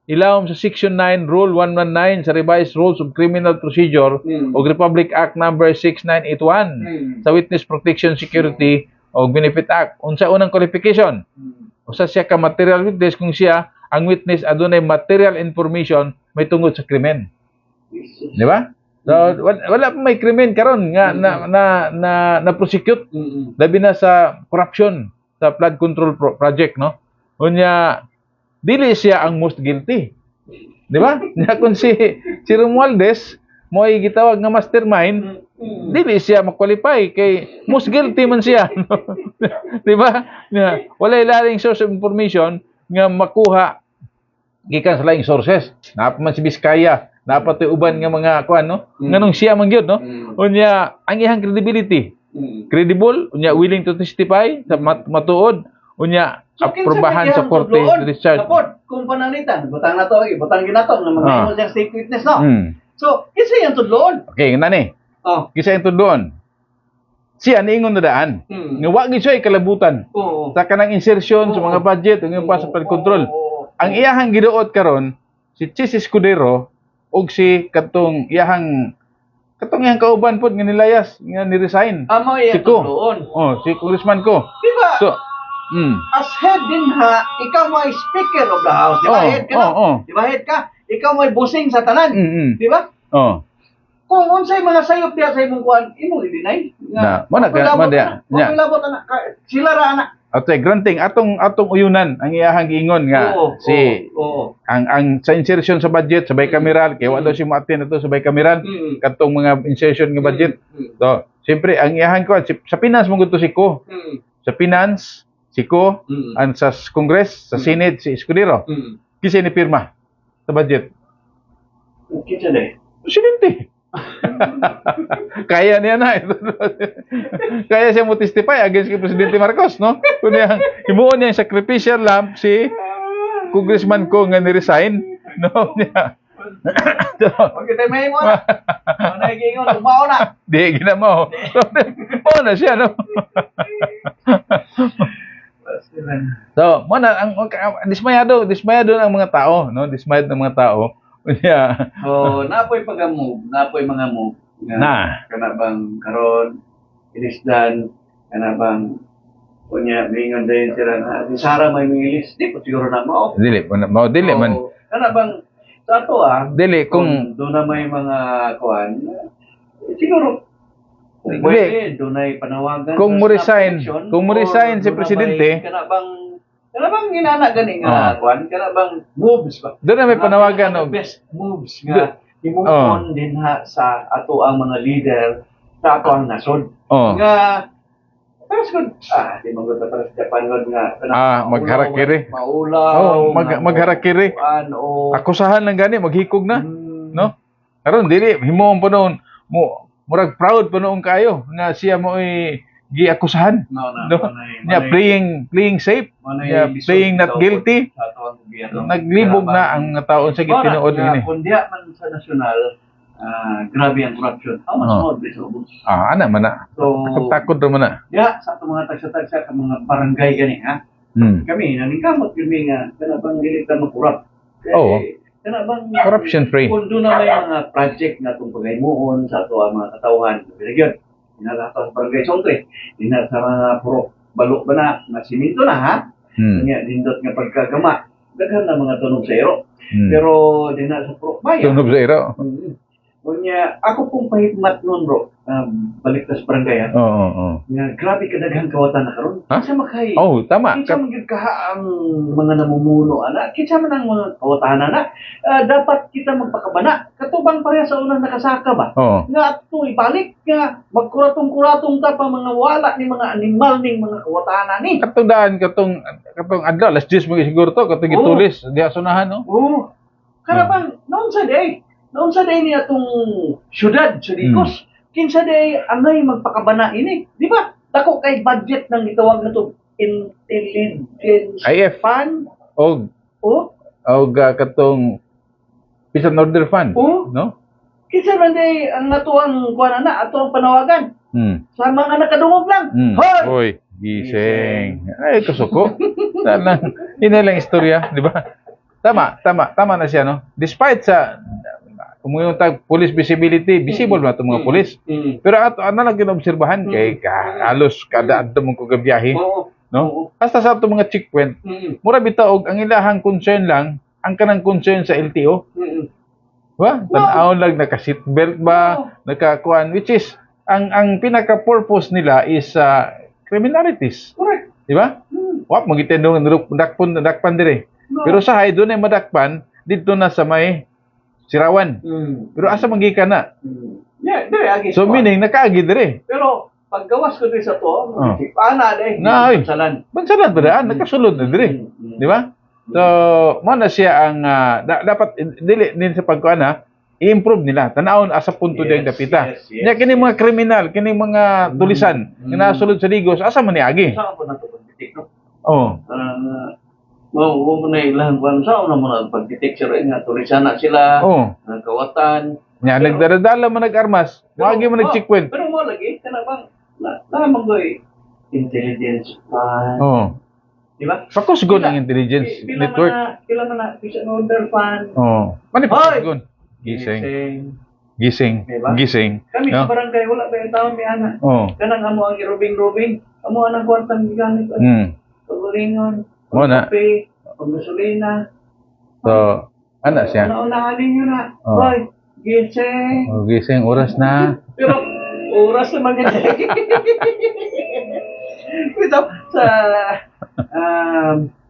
ilawom sa Section 9, Rule 119 sa Revised Rules of Criminal Procedure o Republic Act Number 6981 sa Witness Protection Security o Benefit Act. Unsa unang qualification? Usa siya ka material witness kung siya ang witness adunay material information may tungod sa krimen. Di ba? So wala pa may krimen karon nga na prosecute labi na sa corruption sa flood control project, no? Unya dili siya ang most guilty. Di ba? Nya kung si Romualdez mo ay gitawag nga mastermind, dili siya ma-qualify kay most guilty man siya. Di ba? Wala ilaring source of information nga makuha gikan sa laing sources. Napa man si Vizcaya, napa to uban nga mga kuan, no? Nganong siya man gyud, no? Unya ang iyang credibility. Credible, unya willing to testify sa matuod, unya aprobahan sa korte to discharge. Kapot, kung pananitan, butang na to, butang ginato nga mga siyang state witness, no? So, isa yung tudloon. Okay, nani. Oh. Kisa yung tudloon. Siya niingon na daan. Nga wa gyud siya kalabutan. Oo. Sa kanang insertion sa mga budget ug pa sa flood control. Ang iyahang giduot karon si Chis Escudero ug si katong iyahang kauban pod nga nilayas nga ni-resign. Amo iya Si Ko. tudloon. Oh, si Congressman Ko. Di ba? So, As head din ha, ikaw mo ay speaker of the house. Di ba? Head ka na. Di ba head ka? Ikaw mo ay busing sa tanan. Di ba? Oh. Kung unsay mga sayop diya sa imong kuan, imong i-deny. Na, mo na nya. Labot anak. Sila ra anak. Ate, granting atong uyunan ang iyahang giingon nga ang sa insertion sa budget sabay kameral kay wa daw si mo-attend ato sabay kameral katong mga insertion nga budget. So, siyempre ang iyahang ko sa finance mo gud to si Ko. Sa finance si Ko and sa Congress, sa Senate si Escudero. Kisa ni pirma sa budget. Kita deh. Presidente. Kaya niya na. Kaya siya mo testify against kay Presidente Marcos, no? Kunya himuon niya yung sacrificial lamb si Congressman Ko nga ni-resign, no? Niya. Pag kita may mo na. Nagiingon, umao na. Di ginamo. Mo na siya, no? So, mo na ang dismayado ang mga tao, no? Dismayado ang mga tao. Yeah. So, napoy pag-move, napoy mga move. Na. Kana bang karon ilisdan, kana bang kunya mingon din sila na si Sara may mingilis, di po siguro na mao. Dili man. Kana bang sa ato Dili kung doon na may mga kuan, siguro pwede doon ay panawagan. Kung mo resign si presidente, kana bang ginana gani nga kuan, kana bang moves ba? Doon na may panawagan og best moves nga imong din ha sa ato ang mga leader sa ato ang nasod. Nga Paras ko, di magod na paras Japan God nga. Magharakiri. Maulaw. Magharakiri. Akusahan lang gani, maghikog na. No? Karon dili himo pa noon murag proud pa noon kayo nga siya mo giakusahan. No. Niya playing safe. Niya playing not guilty. Naglibog na ang taon sa gitinuod ini. Kung diya man sa nasyonal, grabe ang corruption. How much more this ubos? Ana man na. So, Takot ra man na. Ya, sa itong mga tagsa-tagsa sa mga barangay gani, ha? Kami, naningkamot kami nga, kanabang dili ka mag-corrupt. Oo. Kanabang Corruption free. kung doon na may mga project na itong pagaymuon sa ito ang mga katauhan, pinagyan, dinalato sa barangay Songtre, dinalato sa mga puro balok ba na siminto na, ha? Nga, dindot nga pagkagama, daghan na mga tunog sa ero. Pero dinalato sa puro bayan. Tunog sa iro. Kunya, ako pong pahigmat nun, bro. Balik tas barangay, ha? Oo. Nga, grabe kadaghan kawatan na karon. Ha? Kinsa makay? Tama. Kinsa man gyud kaha ang mga namumuno ana? Kinsa man ang mga kawatan na? Dapat kita magpakabana. Katubang pareha sa unang nakasaka ba? Oo. Nga ato ibalik nga magkuratong-kuratong ta pa mga wala ni mga animal ning mga kawatan ni. Katong adlaw, last 10 mo siguro to, katong gitulis di asunahan no. Oo. Karabang noon sa day ni atong syudad, Sudikos. Kinsa day angay magpakabana ini, di ba? Dako kay budget nang gitawag na to intelligence IF. fund. Og katong peace and order fund, no? Kinsa man day ang natuang kuan na ato ang panawagan. Sa mga nakadungog lang. Hoy, gising. Ay, kasuko. Talang, lang istorya, di ba? Tama na siya, no? Despite sa kung yung police visibility, visible na itong mga police. Pero ato, ano lang kinobserbahan kay halos kada adto mong kagabiyahe, no? Hasta sa itong mga checkpoint, mura bitaog ang ilahang concern lang, ang kanang concern sa LTO. Ba? Tanawon lang naka-seatbelt ba, nakakuan, which is ang pinaka-purpose nila is criminalities. Correct. Di ba? Wap magitendong dakpan dire. Pero sa hay doon ay madakpan dito na sa may Sirawan. Pero asa manggikan na? Yeah, dire agi. So meaning nakaagi dire. Pero paggawas ko din sa to, ana day. Bansalan ba daan? Nakasulod na dire. Di ba? So, mo na siya ang dapat dili sa pagkuana i-improve nila. Tanawon asa punto diyang dapita. Nya kini mga kriminal, kini mga tulisan nga nasulod sa Digos, asa man niagi? Saan po nato pagtitik no? Oh. Na ilang kuan sa una mo na pagtitik sila nga tulisan na sila. Ng kawatan. Nya nagdadala man nag-armas. Wagi man nag-checkpoint. Pero mo lagi kanabang na mangoy intelligence fund. Di ba? Pakusgon ang intelligence network. Pila man na peace and order fund. Mani pakusgon. Gising. Diba? Gising. Kami sa barangay wala ba yung taon may ana. Kanang amo ang irubing-rubing. Amo anang kwartang gigamit. Paglingon. Muna. Paggasolina. So, ana siya. Naunahalin nyo na. Hoy, gising. Gising, oras na. Pero, oras naman yan. Ito, sa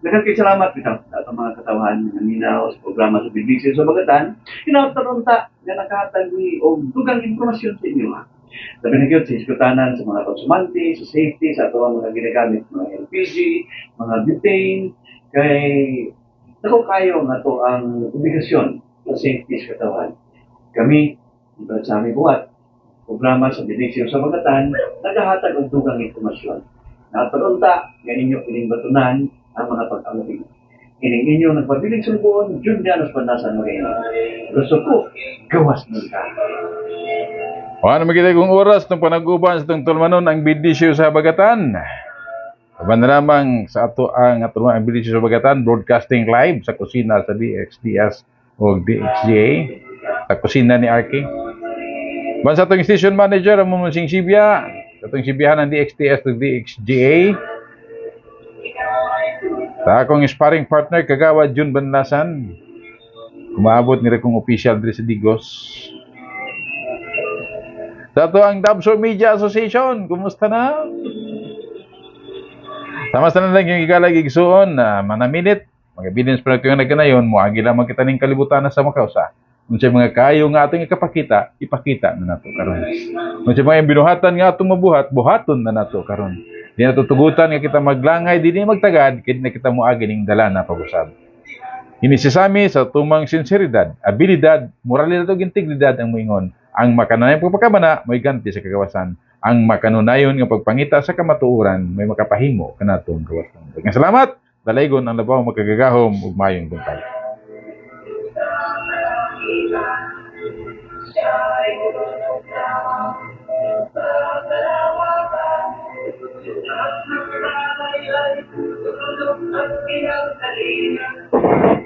Daghang salamat bitaw sa atong mga katawahan nga minaw sa programa sa Biblisyo sa Bagatan. Kinautarunta nga nakahatag ni og dugang impormasyon sa inyo. Sabi na gyud sa iskutanan sa mga konsumante, sa safety, sa atong mga ginagamit mga LPG, mga butane, kay dako kayo nga to ang obligasyon sa safety sa katawan. Kami, dito sa aming buhat, programa sa Biblisyo sa Bagatan, nagahatag og dugang impormasyon. Natarunta nga inyo kining batunan ang mga pag-alabing. Ining inyo nagpabiling sulbuon, June Dianos Pandasan Moreno. Gusto ko, gawas nun ka. Ano makita kong oras ng panaguban sa itong tulmanon ang Bidisyo sa Bagatan. Kaban na lamang sa ato ang tulmanon ang Bidisyo sa Bagatan, broadcasting live sa kusina sa DXDS o DXGA, sa kusina ni Arky. Ban sa itong station manager, ang Mumunsing Sibya, sa itong Sibyahan ng DXDS o DXGA, sa akong sparring partner, Kagawad June Banlasan. Kumaabot nila kong official dito sa Digos. Sa ito ang Dabso Media Association. Kumusta na? Sama-sama na lang yung ikalag igsuon na manaminit. Mga bilins pa na ito yung nagkanayon. Muagi lamang kita ng kalibutan na sa Makausa. Unsay mga kaayo nga atong ikapakita, ipakita na nato karon. Unsay mga binuhatan nga atong mabuhat, buhaton na nato karon. Di nato tugutan nga kita maglangay, di magtagad, kaya na kita muagi ning dala na pag-usab. Inisisami sa tumang sinseridad, abilidad, moralidad o integridad ang moingon. Ang makanayon pagpakabana, may ganti sa kagawasan. Ang makanunayon nga pagpangita sa kamatuoran, may makapahimo kanatong gawasan. Nga salamat, dalaygon ang labaw magkagagahom ug mayong buntag. Thank you.